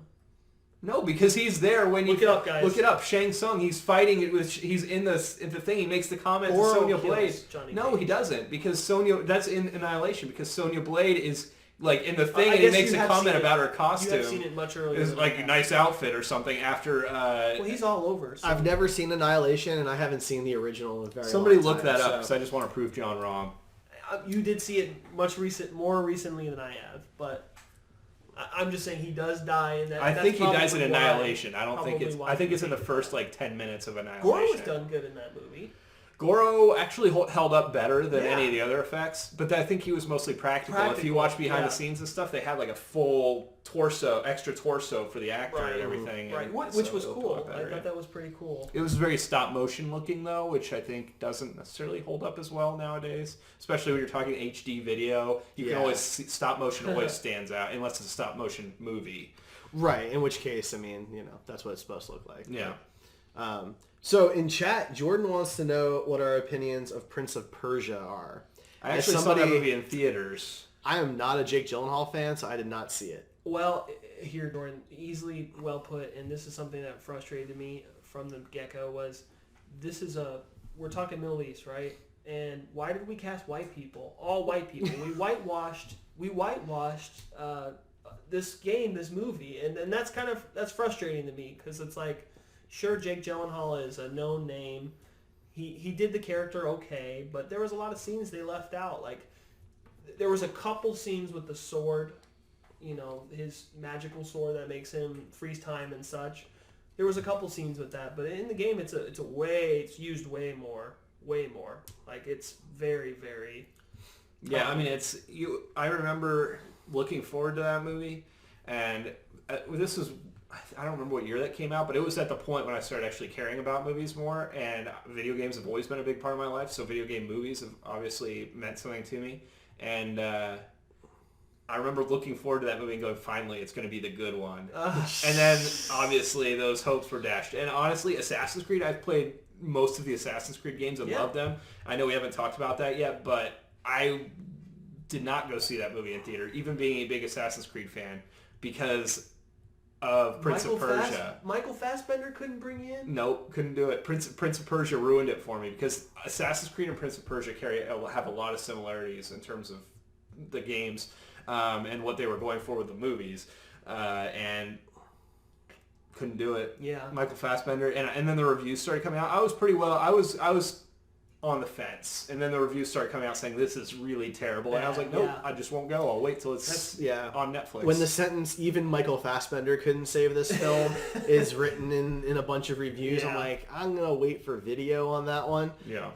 No, because he's there when you look it up, guys. Look it up. Shang Tsung. He's fighting it with. He's in the thing. He makes the comment to Sonya Blade. No, he doesn't, because Sonya. That's in Annihilation, because Sonya Blade is like in the thing, and he makes a comment about her costume. You have seen it much earlier. It's like a nice outfit or something after. Well, he's all over. So. I've never seen Annihilation, and I haven't seen the original in a very Somebody long time, look that up, because I just want to prove John wrong. You did see it more recently than I have, but. I'm just saying he does die in that. I think he dies in Annihilation. I think it's in the first 10 minutes of Annihilation. Goro was done good in that movie. Goro actually held up better than any of the other effects, but I think he was mostly practical. If you watch behind the scenes and stuff, they had like a full extra torso for the actor and everything. Right, which was cool. I thought that was pretty cool. It was very stop motion looking though, which I think doesn't necessarily hold up as well nowadays, especially when you're talking HD video. You can always stop motion always stands out unless it's a stop motion movie. Right, in which case, that's what it's supposed to look like. Yeah. So in chat, Jordan wants to know what our opinions of Prince of Persia are. I actually saw that movie in theaters. I am not a Jake Gyllenhaal fan, so I did not see it. Well, here, Jordan, easily well put, and this is something that frustrated me from the get-go, was we're talking Middle East, right? And why did we cast white people? All white people. We whitewashed this movie, and that's frustrating to me, because it's like, sure, Jake Gyllenhaal is a known name. He did the character okay, but there was a lot of scenes they left out. Like, there was a couple scenes with the sword, his magical sword that makes him freeze time and such. There was a couple scenes with that, but in the game, it's used way more. Like, it's very, very. Yeah, I remember looking forward to that movie, and this was. I don't remember what year that came out, but it was at the point when I started actually caring about movies more, and video games have always been a big part of my life, so video game movies have obviously meant something to me. And I remember looking forward to that movie and going, finally, it's going to be the good one. And then, obviously, those hopes were dashed. And honestly, Assassin's Creed, I've played most of the Assassin's Creed games and loved them. I know we haven't talked about that yet, but I did not go see that movie in theater, even being a big Assassin's Creed fan, because of Prince of Persia. Michael Fassbender couldn't bring you in? Nope, couldn't do it. Prince of Persia ruined it for me, because Assassin's Creed and Prince of Persia have a lot of similarities in terms of the games and what they were going for with the movies. And couldn't do it. Yeah. Michael Fassbender, and then the reviews started coming out. I was pretty well. I was on the fence, and then the reviews started coming out saying this is really terrible, and I was like, nope, I just won't go. I'll wait till it's on Netflix. When the sentence "even Michael Fassbender couldn't save this film" is written in a bunch of reviews, I'm like, I'm gonna wait for video on that one. Yeah.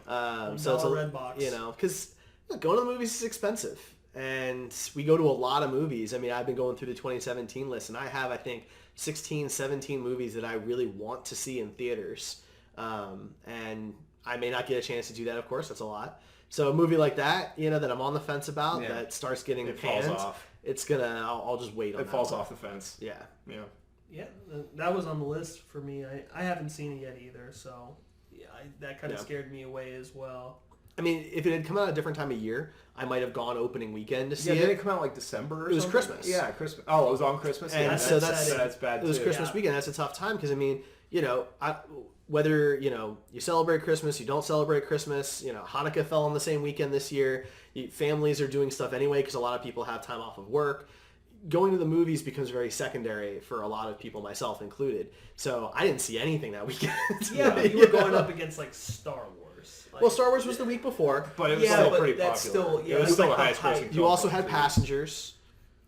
So it's a Redbox. because going to the movies is expensive, and we go to a lot of movies. I mean, I've been going through the 2017 list, and I have, I think, 16, 17 movies that I really want to see in theaters, and I may not get a chance to do that, of course. That's a lot. So a movie like that, that I'm on the fence about, that starts getting panned, falls off. It's gonna. I'll just wait on. It falls off the fence. Yeah. Yeah. Yeah, that was on the list for me. I haven't seen it yet either, so that kind of scared me away as well. I mean, if it had come out a different time of year, I might have gone opening weekend to see it. Did it come out like December or It was something? Christmas. Yeah, Christmas. Oh, it was on Christmas? And so that's bad It was too. Christmas weekend. That's a tough time because, I mean, whether, you celebrate Christmas, you don't celebrate Christmas, Hanukkah fell on the same weekend this year. Families are doing stuff anyway because a lot of people have time off of work. Going to the movies becomes very secondary for a lot of people, myself included. So I didn't see anything that weekend. Yeah, but you were going up against like Star Wars. Well, Star Wars was the week before. But it was still pretty that's popular. Still, it was still like the highest grossing film. You also had Passengers.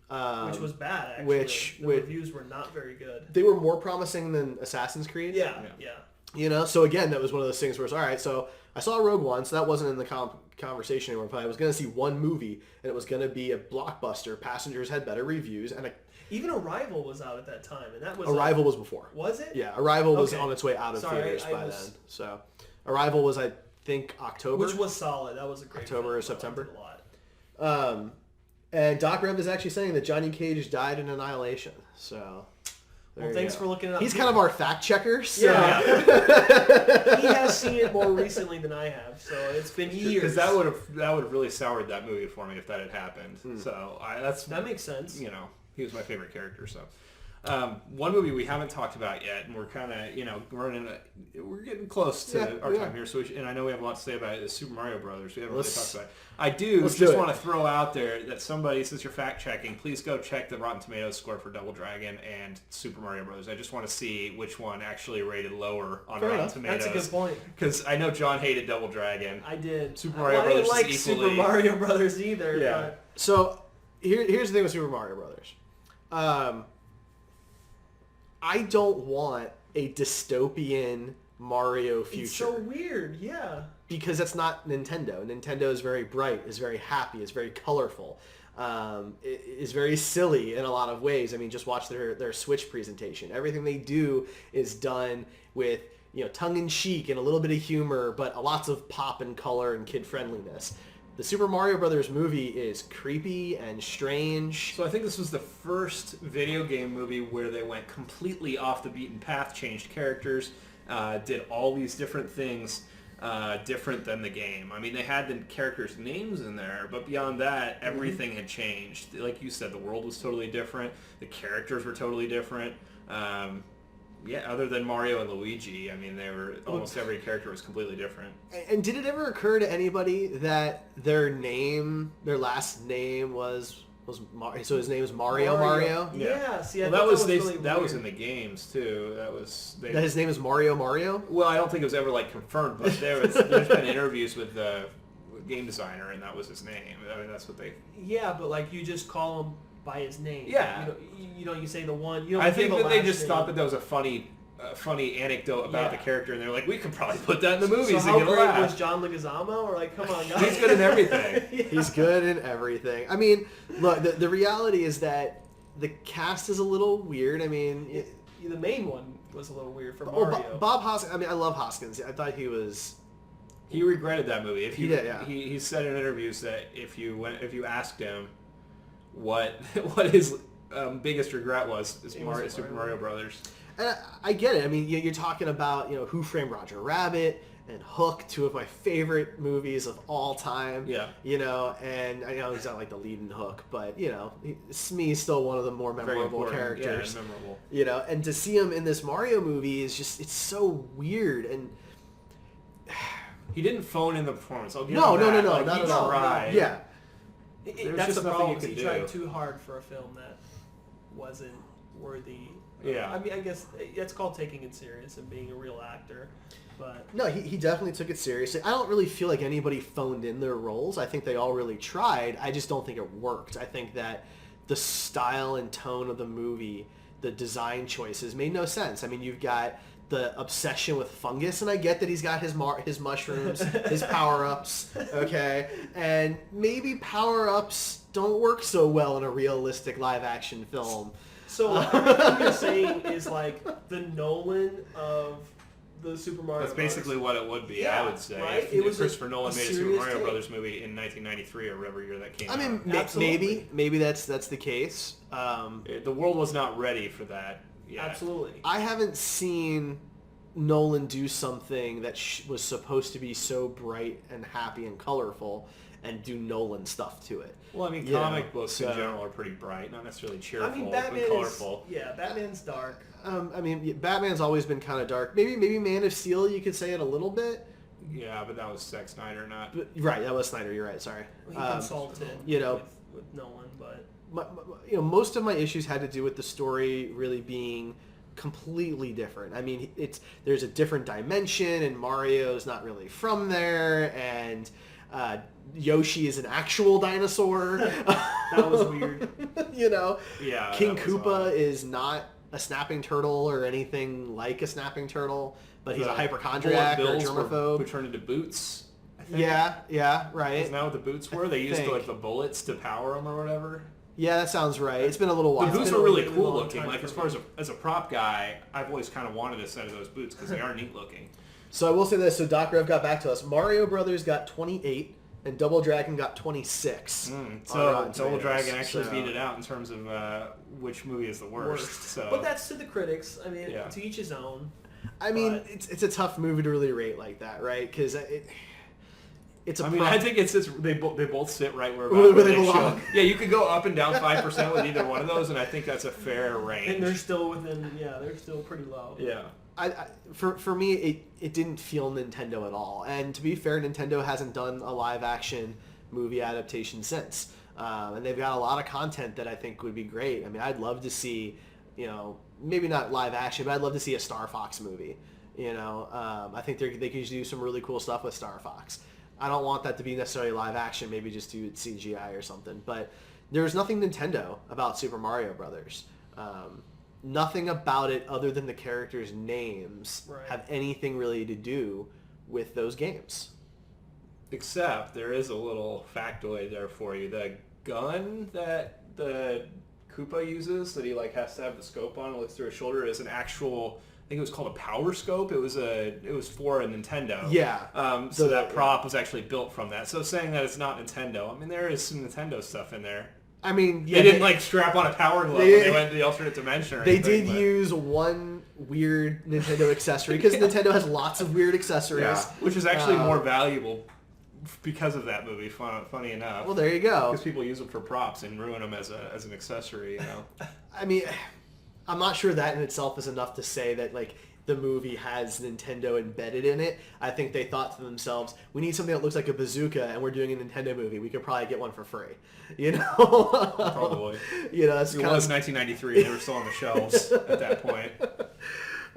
Which was bad, actually. Which the reviews were not very good. They were more promising than Assassin's Creed. Yeah. So again, that was one of those things where it's, all right, so I saw Rogue One, so that wasn't in the conversation anymore, but I was going to see one movie, and it was going to be a blockbuster. Passengers had better reviews, and even Arrival was out at that time, and that was Arrival was before. Was it? Yeah, Arrival was on its way out of theaters by then. So Arrival was, I think, October. Which was solid. That was a great October film. or September. I liked it a lot. And Doc Rev is actually saying that Johnny Cage died in Annihilation. So, thanks for looking it up. He's kind of our fact checker. So. Yeah. He has seen it more recently than I have, so it's been years. Because that would have really soured that movie for me if that had happened. So that makes sense. He was my favorite character. So. One movie we haven't talked about yet, and we're kind of we're getting close to our time here. So and I know we have a lot to say about it. Is Super Mario Brothers. We haven't really talked about it. I just want to throw out there that somebody, since you're fact checking, please go check the Rotten Tomatoes score for Double Dragon and Super Mario Brothers. I just want to see which one actually rated lower on Rotten Tomatoes. That's a good point. Because I know John hated Double Dragon. I did. Super Mario Brothers I didn't like is equally... Super Mario Brothers either. Yeah. But... So here's the thing with Super Mario Brothers. I don't want a dystopian Mario future. It's so weird, yeah. Because that's not Nintendo. Nintendo is very bright, is very happy, is very colorful, is very silly in a lot of ways. I mean, just watch their Switch presentation. Everything they do is done with tongue-in-cheek and a little bit of humor, but lots of pop and color and kid-friendliness. The Super Mario Brothers movie is creepy and strange. So I think this was the first video game movie where they went completely off the beaten path, changed characters, did all these different things different than the game. I mean, they had the characters' names in there, but beyond that, everything had changed. Like you said, the world was totally different. The characters were totally different. Other than Mario and Luigi, I mean, almost every character was completely different. And did it ever occur to anybody that their last name was Mario? So his name was Mario? Yeah. See, that was in the games too. That his name is Mario? Well, I don't think it was ever confirmed, but there's been interviews with the game designer, and that was his name. I mean, that's what they. Yeah, but you just call him by his name. Yeah. You say the one. I think that they just thought that was a funny anecdote about the character, and they're like, we could probably put that in the movies so and get a laugh. Was John Leguizamo? Or come on, guys. He's good in everything. Yeah. He's good in everything. I mean, look, the reality is that the cast is a little weird. I mean, the main one was a little weird for Mario. Bob Hoskins. I mean, I love Hoskins. I thought he was. He regretted that movie. He did. Yeah. He said in interviews that if you asked him what his biggest regret was Super Mario Brothers. And I get it. I mean, you're talking about Who Framed Roger Rabbit and Hook, two of my favorite movies of all time. Yeah. And I know he's not the lead in Hook, but Smee's still one of the more memorable characters. Yeah, memorable. And to see him in this Mario movie is just it's so weird and. He didn't phone in the performance. No, not at all. Tried. Yeah. That's the problem. He tried too hard for a film that wasn't worthy. Yeah. I mean, I guess it's called taking it serious and being a real actor. But No, he definitely took it seriously. I don't really feel like anybody phoned in their roles. I think they all really tried. I just don't think it worked. I think that the style and tone of the movie, the design choices made no sense. I mean, you've got the obsession with fungus, and I get that he's got his mushrooms, his power-ups, okay? And maybe power-ups don't work so well in a realistic live-action film. So everything you're saying is like the Nolan of the Super Mario That's basically what it would be, Yeah, I would say. right? If It was Christopher Nolan a made a Super serious Mario take. Brothers movie in 1993 or whatever year that came I out. mean, Absolutely. maybe that's the case. The world was not ready for that yet. Absolutely. I haven't seen Nolan do something that was supposed to be so bright and happy and colorful and do Nolan stuff to it. Well, I mean, You comic know, books in general are pretty bright, not necessarily cheerful, I mean, but Batman colorful. Batman's dark. I mean, Batman's always been kind of dark. Maybe Man of Steel, you could say it a little bit. Yeah, but that was Zack Snyder, not... But, right, that was Snyder. You're right. Sorry. He consulted you know, with Nolan, but most of my issues had to do with the story really being completely different. I mean, there's a different dimension, and Mario's not really from there, and Yoshi is an actual dinosaur. that was weird. You know, Yeah, King that was Koopa odd. is not a snapping turtle or anything like a snapping turtle, but he's a The hypochondriac or a bullet bills were germaphobe. turned into boots, I think. Yeah, right. Isn't that what the boots were? They used think. like the bullets to power them or whatever. Yeah, that sounds right. It's been a little while. The boots been were a really really cool long looking. time Like for as far me. as a prop guy, I've always kind of wanted a set of those boots because they are neat looking. So I will say this. So Doc Rev got back to us. Mario Brothers got 28, and Double Dragon got 26. on So Rotten Double Tomatoes. Dragon actually So- beat it out in terms of which movie is the worst. So But that's to the critics. I mean, Yeah. to each his own. I mean, But- it's a tough movie to really rate like that, right? Because it's a. I mean, pro- I think they both sit right where, Where where they they belong. should. Yeah, you could go up and down 5% with either one of those, and I think that's a fair range. And they're still within, they're still pretty low. Yeah. For me, it didn't feel Nintendo at all. And to be fair, Nintendo hasn't done a live action movie adaptation since. And they've got a lot of content that I think would be great. I mean, I'd love to see, maybe not live action, but I'd love to see a Star Fox movie. I think they could do some really cool stuff with Star Fox. I don't want that to be necessarily live action, maybe just do CGI or something. But there's nothing Nintendo about Super Mario Brothers. Nothing about it other than the characters' names Right. have anything really to do with those games. Except there is a little factoid there for you. The gun that the Koopa uses, that he has to have the scope on, and looks through his shoulder, is an actual. I think it was called a power scope. It was for a Nintendo. Yeah. So that prop was actually built from that. So saying that it's not Nintendo, I mean there is some Nintendo stuff in there. I mean, They didn't strap on a power glove when they went to the alternate dimension. Or They anything, did but- use one weird Nintendo accessory because Nintendo has lots of weird accessories. Yeah, which is actually more valuable because of that movie. Funny enough. Well, there you go. Because people use them for props and ruin them as an accessory. I mean, I'm not sure that in itself is enough to say that the movie has Nintendo embedded in it. I think they thought to themselves, we need something that looks like a bazooka, and we're doing a Nintendo movie. We could probably get one for free. Probably. That's It kind was of. 1993. They were still on the shelves at that point.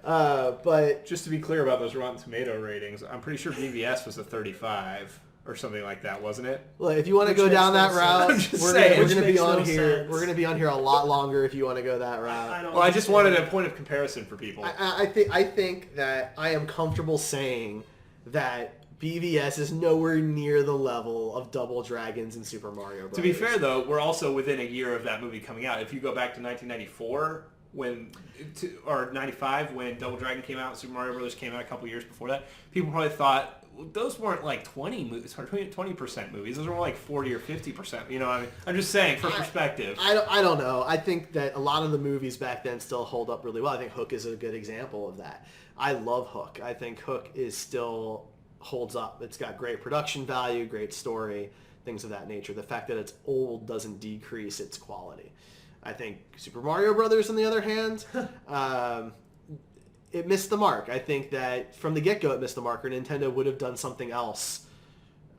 But Just to be clear about those Rotten Tomato ratings, I'm pretty sure BVS was a 35 or something like that, wasn't it? well, if you want to Which go makes down no that sense. route, I'm just we're saying. gonna, we're Which gonna be makes on no here. sense. We're gonna be on here a lot longer if you want to go that route. don't Well, I just understand. wanted a point of comparison for people. I think that I am comfortable saying that BVS is nowhere near the level of Double Dragons and Super Mario Bros. To be fair, though, we're also within a year of that movie coming out. If you go back to 1994 or 95 when Double Dragon came out and Super Mario Bros. Came out a couple years before that, people probably thought those weren't 20 movies, 20% movies. Those were more 40 or 50%. You know what I mean? I'm just saying for perspective. I don't know. I think that a lot of the movies back then still hold up really well. I think Hook is a good example of that. I love Hook. I think Hook is still holds up. It's got great production value, great story, things of that nature. The fact that it's old doesn't decrease its quality. I think Super Mario Brothers, on the other hand, it missed the mark. I think that from the get-go it missed the mark, or Nintendo would have done something else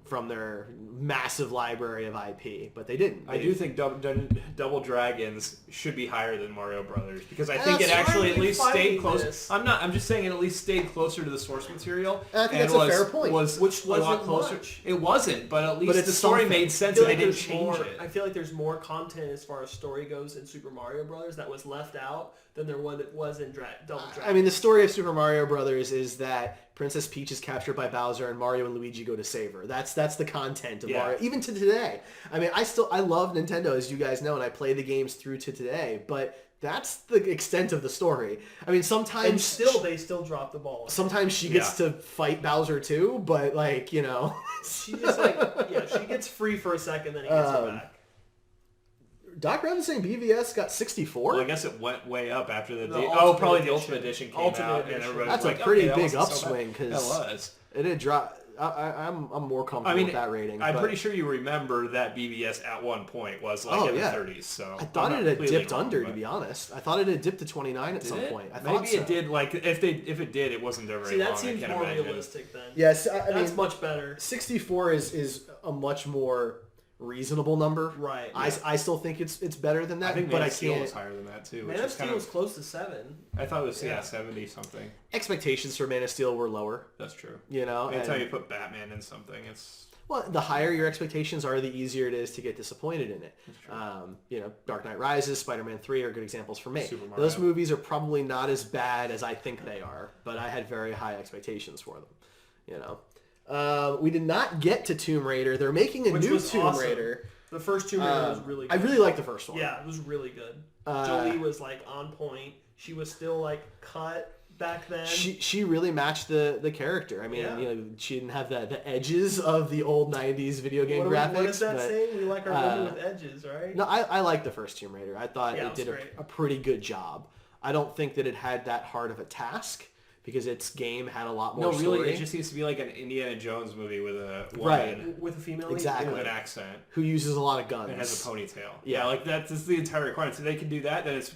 from their massive library of IP, but they didn't. I do think Double Dragons should be higher than Mario Brothers because I think it That's actually why at least we're stayed fighting close. this. I'm just saying it at least stayed closer to the source material. And I think and that's a fair point. Which a lot wasn't closer. much. It wasn't, but at least it's the story something. made sense I and feel they like didn't there's change more, it. I feel like there's more content as far as story goes in Super Mario Brothers that was left out than there was in Double Dragon. I mean, the story of Super Mario Brothers is that Princess Peach is captured by Bowser and Mario and Luigi go to save her. That's the content of Mario, even to today. I mean, I love Nintendo, as you guys know, and I play the games through to today, but that's the extent of the story. I mean, sometimes... And they still drop the ball. Sometimes she gets to fight Bowser too, but like, you know... She just she gets free for a second, then he gets her back. Doc Rev is saying BVS got 64? Well, I guess it went way up after Ultimate probably the Edition. Ultimate Edition came Ultimate out, Edition. and everybody That's was a like, pretty okay, big that wasn't so bad. upswing because That was. it did drop. I'm more comfortable with that rating. I'm but pretty sure you remember that BBS at one point was like in the 30s. So I thought it had dipped under, to be honest. I thought it had dipped to 29 at some point. I thought Maybe it did. Like if it did, it wasn't there very long. That seems I can't more imagine. realistic then. Yes, I mean, That's much better. 64 is a much more reasonable number. Right. I still think it's better than that, I think but Man I of Steel can't. was higher than that too. Man of Steel was close to 7. I thought it was 70 something. Expectations for Man of Steel were lower. That's true. You know, Anytime you put Batman in something, it's well, the higher your expectations are, the easier it is to get disappointed in it. You know, Dark Knight Rises, Spider-Man 3 are good examples for me. Super Mario. Those movies are probably not as bad as I think they are, but I had very high expectations for them. You know, we did not get to Tomb Raider. They're making a new Tomb Raider. The first Tomb Raider was really good. I really like the first one. Yeah, it was really good. Jolie was like on point. She was still like cut back then. She really matched the character. I mean, you know, she didn't have the edges of the old 90s video game graphics. What is that but, saying? We like our women with edges, right? No, I like the first Tomb Raider. I thought it did a pretty good job. I don't think that it had that hard of a task because its game had a lot more story. No, really, it just seems to be like an Indiana Jones movie with a woman with a female exactly with an accent who uses a lot of guns and has a ponytail. Yeah, like that's the entire requirement. So they can do that, then it's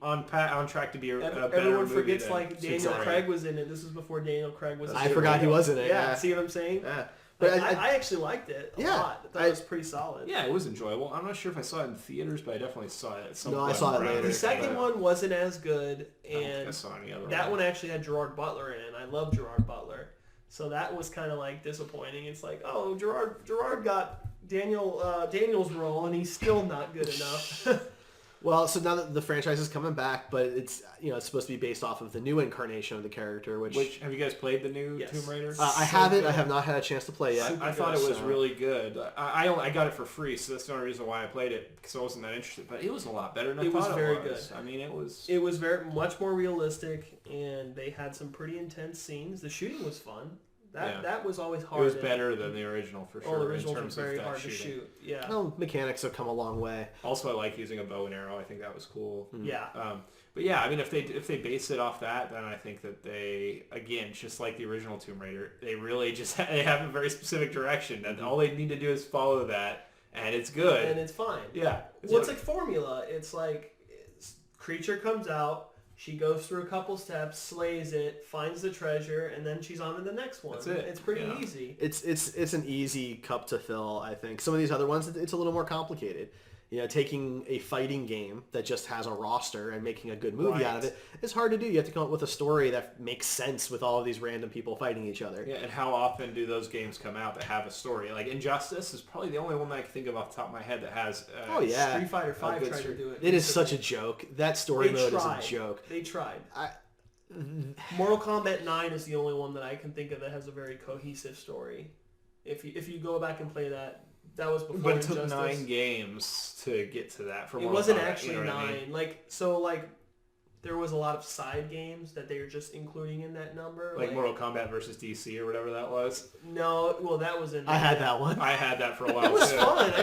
on track to be a better Everyone movie forgets than like Daniel Craig was in it. This was before Daniel Craig was. I forgot he was in it. Yeah, see what I'm saying? Yeah. But I actually liked it a lot. I thought it was pretty solid. Yeah, it was enjoyable. I'm not sure if I saw it in theaters, but I definitely saw it at some point. I saw it later. The second one wasn't as good, and I don't think I saw any other that one actually had Gerard Butler in it, and I love Gerard Butler. So that was kind of like disappointing. It's like, oh, Gerard got Daniel's role, and he's still not good enough. Well, so now that the franchise is coming back, but it's it's supposed to be based off of the new incarnation of the character. Which have you guys played the new Tomb Raider? I haven't. Good. I have not had a chance to play yet. I thought it was really good. I got it for free, so that's the only reason why I played it because I wasn't that interested. But it was a lot better than I thought it was. Very good. I mean, it was. It was much more realistic, and they had some pretty intense scenes. The shooting was fun. That was always hard. It was better than the original for sure. The original in was terms very of hard shooting. to shoot. Yeah. Well, mechanics have come a long way. Also, I like using a bow and arrow. I think that was cool. Yeah. But yeah, I mean, if they base it off that, then I think that they, again, just like the original Tomb Raider, they really just they have a very specific direction, and all they need to do is follow that, and it's good. And it's fine. Yeah. Well, it's like formula. It's like creature comes out. She goes through a couple steps, slays it, finds the treasure, and then she's on to the next one. That's it. It's pretty easy. It's an easy cup to fill, I think. Some of these other ones, it's a little more complicated. Taking a fighting game that just has a roster and making a good movie out of it is hard to do. You have to come up with a story that makes sense with all of these random people fighting each other. Yeah, and how often do those games come out that have a story? Like Injustice is probably the only one that I can think of off the top of my head that has. Street Fighter 5 tried to do it. It is such a joke. That story mode is a joke. They tried. Mortal Kombat 9 is the only one that I can think of that has a very cohesive story. If you go back and play that. That was before But it Injustice. took 9 games to get to that. It wasn't actually 9. I mean? There was a lot of side games that they were just including in that number. Like Mortal Kombat versus DC or whatever that was. No, well that was in. I had that one. I had that for a while. It was fun.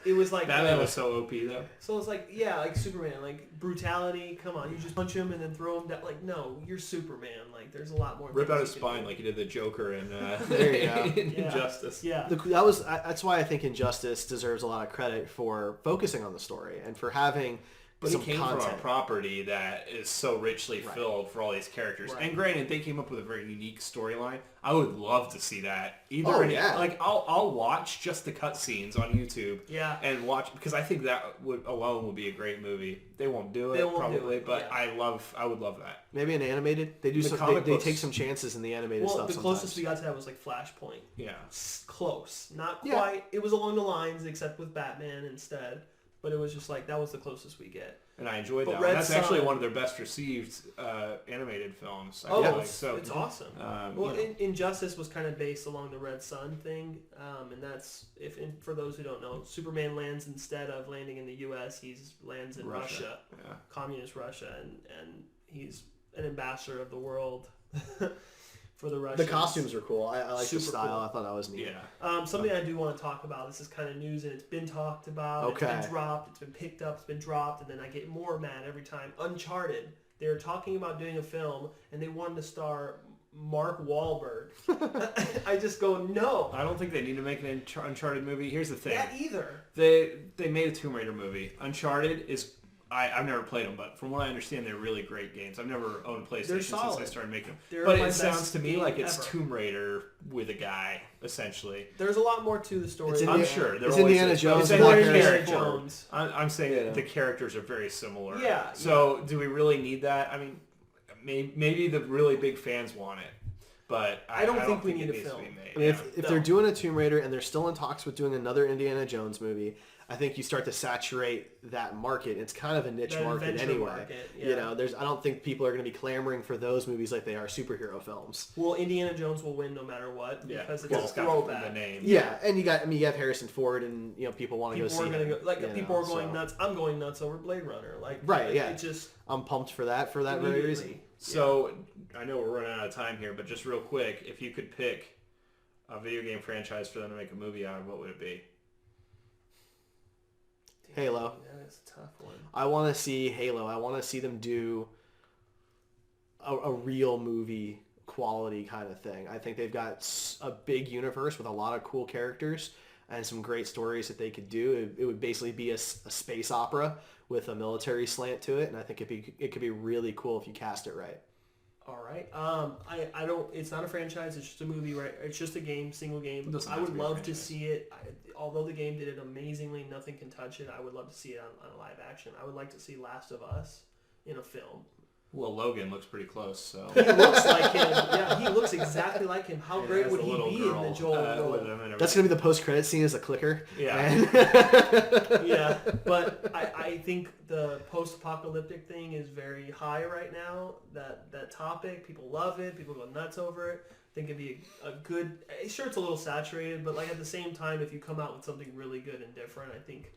It was like Batman was so OP though. So it's like like Superman, like brutality. Come on, you just punch him and then throw him down. Like no, you're Superman. Like there's a lot more. Rip out his spine like you did the Joker in there you go. Injustice. Yeah, that's why I think Injustice deserves a lot of credit for focusing on the story and for having But some it came content. from a property that is so richly filled for all these characters. Right. And granted, they came up with a very unique storyline. I would love to see that. Like I'll watch just the cutscenes on YouTube. Yeah. And watch, because I think that alone would be a great movie. They won't do it They won't do probably, it, but yeah. I would love that. Maybe an animated. They do The some. comic They books. take some chances in the animated Well, stuff. the closest sometimes. we got to that was like Flashpoint. Yeah. Close, not Yeah. quite. It was along the lines, except with Batman instead. But it was just like that was the closest we get. And I enjoyed But that Red one. That's actually Sun- one of their best received animated films. I Oh, feel like. it's, So, it's awesome. Well, you know. Injustice was kind of based along the Red Sun thing, and that's for those who don't know, Superman lands instead of landing in the U.S. He lands in Russia, Yeah. communist Russia, and he's an ambassador of the world for the The Russians. costumes are cool. I like the Super style. cool. I thought that was neat. Yeah. Something I do want to talk about. This is kind of news, and it's been talked about. Okay. It's been dropped. It's been picked up. It's been dropped, and then I get more mad every time. Uncharted. They were talking about doing a film, and they wanted to star Mark Wahlberg. I just go, no. I don't think they need to make an Uncharted movie. Here's the thing. That either. They made a Tomb Raider movie. Uncharted is... I've never played them, but from what I understand, they're really great games. I've never owned a PlayStation since solid. I started making them. They're But my it best sounds to me game like it's ever. Tomb Raider with a guy, essentially. There's a lot more to the story. It's I'm Indiana- sure. There it's always Indiana is. Jones It's and more Harrison Indiana Ford. Jones. I'm saying Yeah. the characters are very similar. Yeah, So do we really need that? I mean, maybe the really big fans want it, but I don't think we it need a needs to film. be made. I mean, Yeah. if No. they're doing a Tomb Raider and they're still in talks with doing another Indiana Jones movie, I think you start to saturate that market. It's kind of a niche That market adventure anyway. market, You yeah. know, I don't think people are going to be clamoring for those movies like they are superhero films. Well, Indiana Jones will win no matter what Yeah, because it's well, a it's got throwback. the name. Yeah, and you have Harrison Ford, and people want to go People see are gonna him, go like you people know, are going so. nuts. I'm going nuts over Blade Runner. Like Right, yeah. It just I'm pumped for that very immediately- reason. So I know we're running out of time here, but just real quick, if you could pick a video game franchise for them to make a movie out of, what would it be? Halo. Yeah, it's a tough one. I want to see Halo. I want to see them do a real movie quality kind of thing. I think they've got a big universe with a lot of cool characters and some great stories that they could do. It would basically be a space opera with a military slant to it, and I think it could be really cool if you cast it right. All right. I don't. It's not a franchise. It's just a movie, right? It's just a game, single game. It doesn't I have would to be a love to franchise. see it. Although the game did it amazingly, nothing can touch it. I would love to see it on a live action. I would like to see Last of Us in a film. Well, Logan looks pretty close, so. He looks like him. Yeah, he looks exactly like him. How great That's would the he little be in the girl, Joel role? with him and That's going to be the post-credit scene as a clicker. Yeah. And- Yeah, but I think the post-apocalyptic thing is very high right now. That topic, people love it. People go nuts over it. I think it'd be a good. Sure, it's a little saturated, but like at the same time, if you come out with something really good and different, I think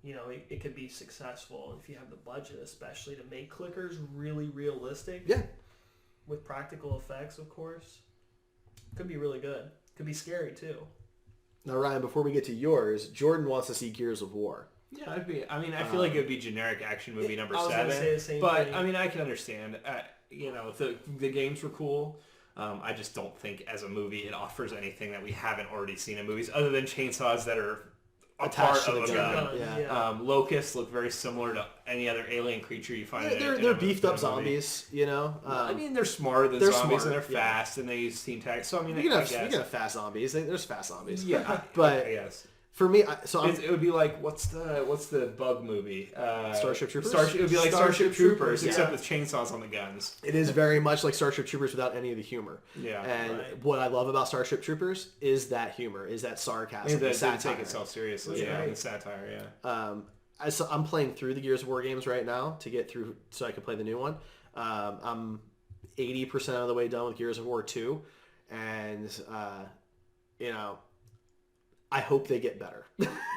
it could be successful if you have the budget, especially to make clickers really realistic. Yeah. With practical effects, of course, could be really good. Could be scary too. Now, Ryan, before we get to yours, Jordan wants to see Gears of War. Yeah, it'd be. I mean, I feel like it would be generic action movie number I was gonna 7. say the same but thing. I mean, I can understand. The games were cool. I just don't think as a movie it offers anything that we haven't already seen in movies, other than chainsaws that are a Attached part to of the a gun. gun. Yeah. Locusts look very similar to any other alien creature you find. They're beefed up zombies, I mean, they're smarter than they're zombies, smart, and they're yeah. fast, and they use team tactics. So I mean, you can I have guess. fast zombies. There's fast zombies. Yeah, But yes. for me, It would be like what's the bug movie? Starship Troopers? It would be like Starship Starship Troopers, Troopers, except yeah. with chainsaws on the guns. it is very much like Starship Troopers without any of the humor. Yeah, And right. what I love about Starship Troopers is that humor, is that sarcasm, That the doesn't satire. take itself seriously. That's Yeah, right. the satire. Yeah. I'm playing through the Gears of War games right now to get through so I can play the new one. I'm 80% of the way done with Gears of War 2, and I hope they get better.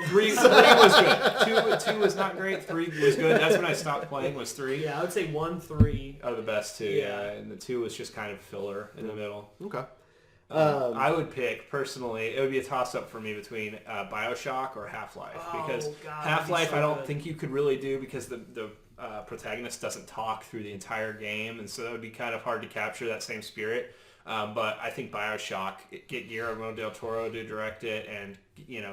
3 was good. 2 was not great. 3 was good. That's when I stopped playing. Was 3. Yeah, I would say 1, 3. Are the best 2. Yeah. Yeah, and the 2 was just kind of filler in the middle. Okay. I would pick personally. It would be a toss-up for me between BioShock or Half-Life because God, that'd be Half-Life so I don't good. think you could really do because the protagonist doesn't talk through the entire game, and so that would be kind of hard to capture that same spirit. But I think BioShock, get Guillermo del Toro to direct it, and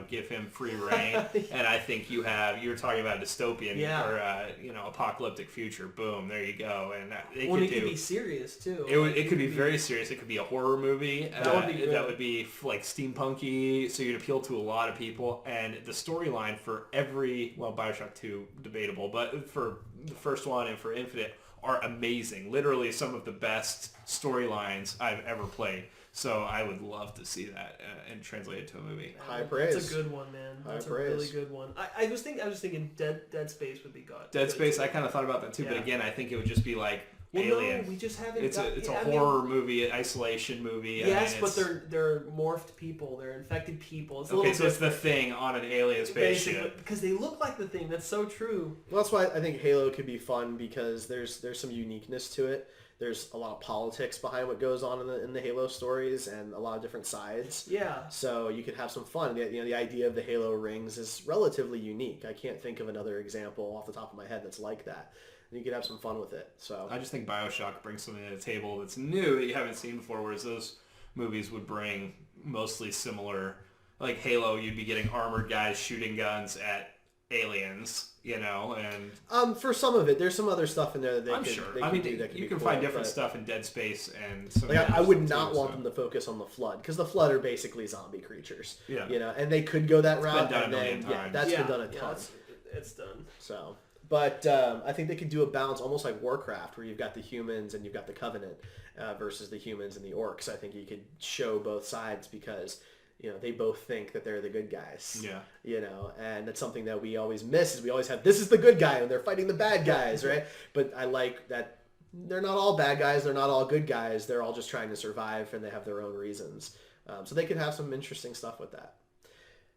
give him free reign. And I think you're talking about a dystopian or apocalyptic future. Boom, there you go. And it could be serious too. It could be very serious. It could be a horror movie. That would be like steampunky, so you'd appeal to a lot of people. And the storyline for Bioshock 2 debatable, but for the first one and for Infinite are amazing. Literally some of the best storylines I've ever played. So I would love to see that and translate it to a movie. High praise. That's a good one, man. That's a really good one. I was thinking Dead Space would be good. Dead Space, I kind of thought about that too, but again, I think it would just be like Alien. No, we just haven't. It's a horror movie, an isolation movie. Yes, but they're morphed people. They're infected people. It's a little so it's the Thing on an alien spaceship. Because they look like the Thing. That's so true. Well, that's why I think Halo could be fun because there's some uniqueness to it. There's a lot of politics behind what goes on in the Halo stories and a lot of different sides. Yeah. So you could have some fun. The idea of the Halo rings is relatively unique. I can't think of another example off the top of my head that's like that. And you could have some fun with it. So I just think Bioshock brings something to the table that's new that you haven't seen before, whereas those movies would bring mostly similar. Like Halo, you'd be getting armored guys shooting guns at aliens. And for some of it, there's some other stuff in there that they I'm could, sure. they I could mean, do that could you be can cool, find different stuff in Dead Space and some I would not want them to focus on the Flood because the Flood are basically zombie creatures. Yeah. And they could go that route. Been done a million times. Yeah, that's been done a ton. It's done. So, but I think they could do a balance almost like Warcraft, where you've got the humans and you've got the Covenant versus the humans and the orcs. I think you could show both sides because they both think that they're the good guys. Yeah. And that's something that we always miss is we always have, this is the good guy and they're fighting the bad guys, right? But I like that they're not all bad guys. They're not all good guys. They're all just trying to survive and they have their own reasons. So they could have some interesting stuff with that.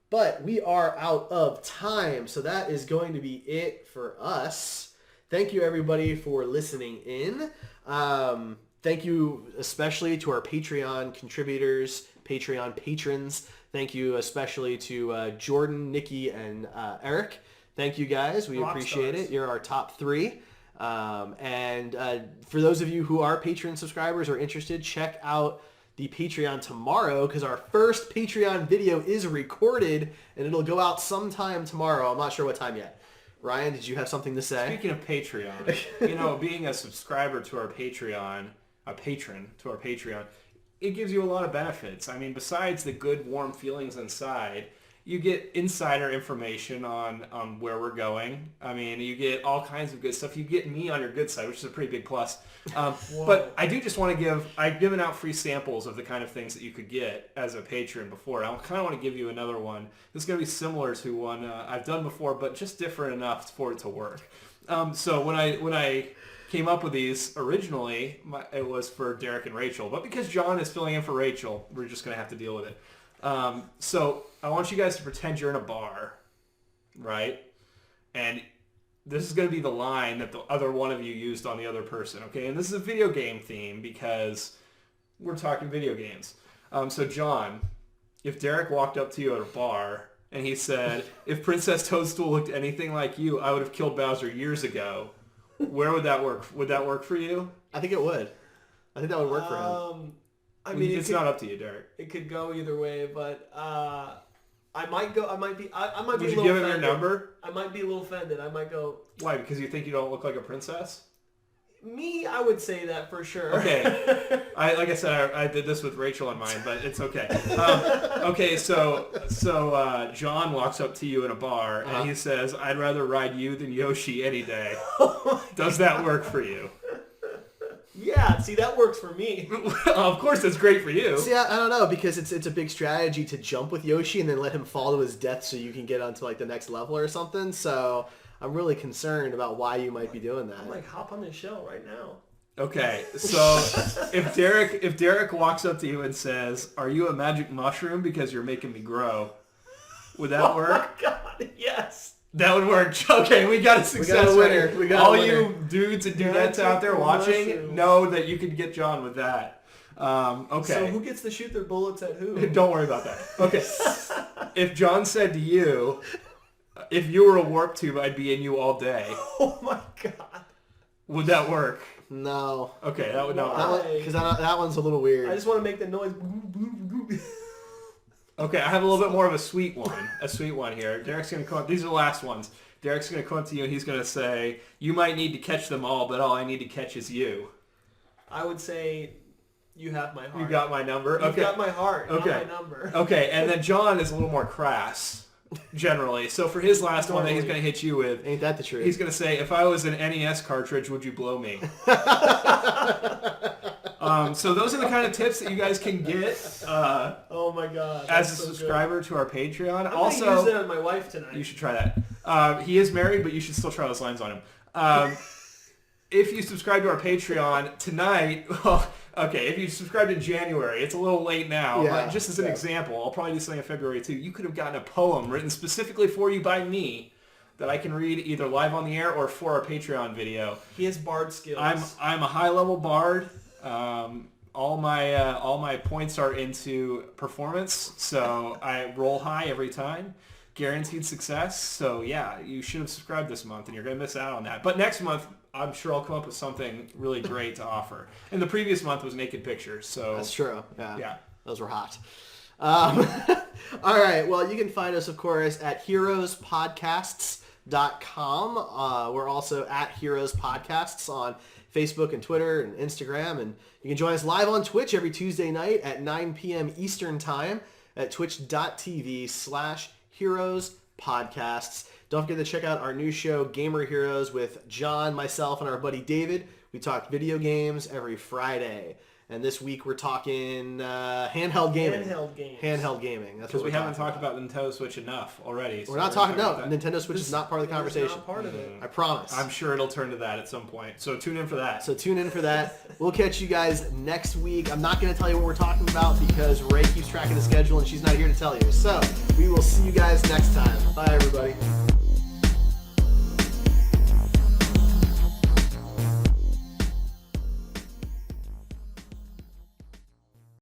But we are out of time. So that is going to be it for us. Thank you everybody for listening in. Thank you especially to our Patreon contributors, Patreon patrons. Thank you especially to Jordan, Nikki, and Eric. Thank you guys. We appreciate it. You're our top 3. And for those of you who are Patreon subscribers or interested, check out the Patreon tomorrow because our first Patreon video is recorded and it'll go out sometime tomorrow. I'm not sure what time yet. Ryan, did you have something to say? Speaking of Patreon, being a subscriber to our Patreon, a patron to our Patreon, it gives you a lot of benefits. I mean, besides the good, warm feelings inside, you get insider information on where we're going. I mean, you get all kinds of good stuff. You get me on your good side, which is a pretty big plus. But I do just want to I've given out free samples of the kind of things that you could get as a patron before. I kind of want to give you another one. This is going to be similar to one I've done before, but just different enough for it to work. So when I came up with these originally, it was for Derek and Rachel. But because John is filling in for Rachel, we're just going to have to deal with it. So I want you guys to pretend you're in a bar, right? And this is going to be the line that the other one of you used on the other person, okay? And this is a video game theme because we're talking video games. So John, if Derek walked up to you at a bar and he said, if Princess Toadstool looked anything like you, I would have killed Bowser years ago, where would that work? Would that work for you? I think it would. I think that would work for him. I mean, it's not up to you, Derek. It could go either way, but I might go. I might be. I might be. Would a you little give him your number? I might be a little offended. I might go. Why? Because you think you don't look like a princess? Me, I would say that for sure. Okay. Like I said, I did this with Rachel on mine, but it's okay. Okay, so John walks up to you in a bar and he says, "I'd rather ride you than Yoshi any day." Does that work for you? Yeah, see, that works for me. Of course, it's great for you. See, I don't know, because it's a big strategy to jump with Yoshi and then let him fall to his death so you can get onto like the next level or something. So I'm really concerned about why you might be doing that. I'm like, hop on this shell right now. Okay, so if Derek walks up to you and says, "Are you a magic mushroom because you're making me grow?" Would that work? Oh my god, yes. That would work. Okay, we got a success winner. We got all you dudes and dudettes out there watching know that you could get John with that. Okay. So who gets to shoot their bullets at who? Don't worry about that. Okay. If John said to you, "If you were a warp tube, I'd be in you all day." Oh my god. Would that work? No. Okay, that would not work. Because that one's a little weird. I just want to make the noise. Okay, I have a little bit more of a sweet one. A sweet one here. Derreck's going to come up. These are the last ones. Derreck's going to come up to you and he's going to say, you might need to catch them all, but all I need to catch is you. I would say you have my heart. You got my number? You've got my heart, okay. not my number. Okay, and then Jon is a little more crass, generally. So for his last one that he's going to hit you with, Ain't that the truth? he's going to say, if I was an NES cartridge, would you blow me? So those are the kind of tips that you guys can get Oh my god! as a so subscriber to our Patreon. I'm Also, gonna use that on my wife tonight. you should try that. He is married, but you should still try those lines on him. If you subscribe to our Patreon tonight, well, okay, if you subscribed in January, it's a little late now, Yeah, but just as an example, I'll probably do something in February too. You could have gotten a poem written specifically for you by me that I can read either live on the air or for our Patreon video. He has bard skills. I'm a high-level bard. All my points are into performance, so I roll high every time. Guaranteed success. So yeah, you should have subscribed this month, and you're gonna miss out on that. But next month, I'm sure I'll come up with something really great to offer. And the previous month was naked pictures, so That's true. yeah. Those were hot. All right. Well, you can find us, of course, at heroespodcasts.com. We're also at Heroes Podcasts on Facebook and Twitter and Instagram. And you can join us live on Twitch every Tuesday night at 9 p.m. Eastern Time at twitch.tv/Heroes Podcasts. Don't forget to check out our new show, Gamer Heroes, with John, myself, and our buddy David. We talk video games every Friday. And this week we're talking handheld gaming. Handheld games. Handheld gaming. That's Because what we we're haven't talking talked about Nintendo Switch enough already. So We're not talking, no, about that. Nintendo Switch is not part of the conversation. Not part of it. I promise. I'm sure it'll turn to that at some point. So tune in for that. So tune in for that. We'll catch you guys next week. I'm not going to tell you what we're talking about because Ray keeps track of the schedule and she's not here to tell you. So we will see you guys next time. Bye, everybody.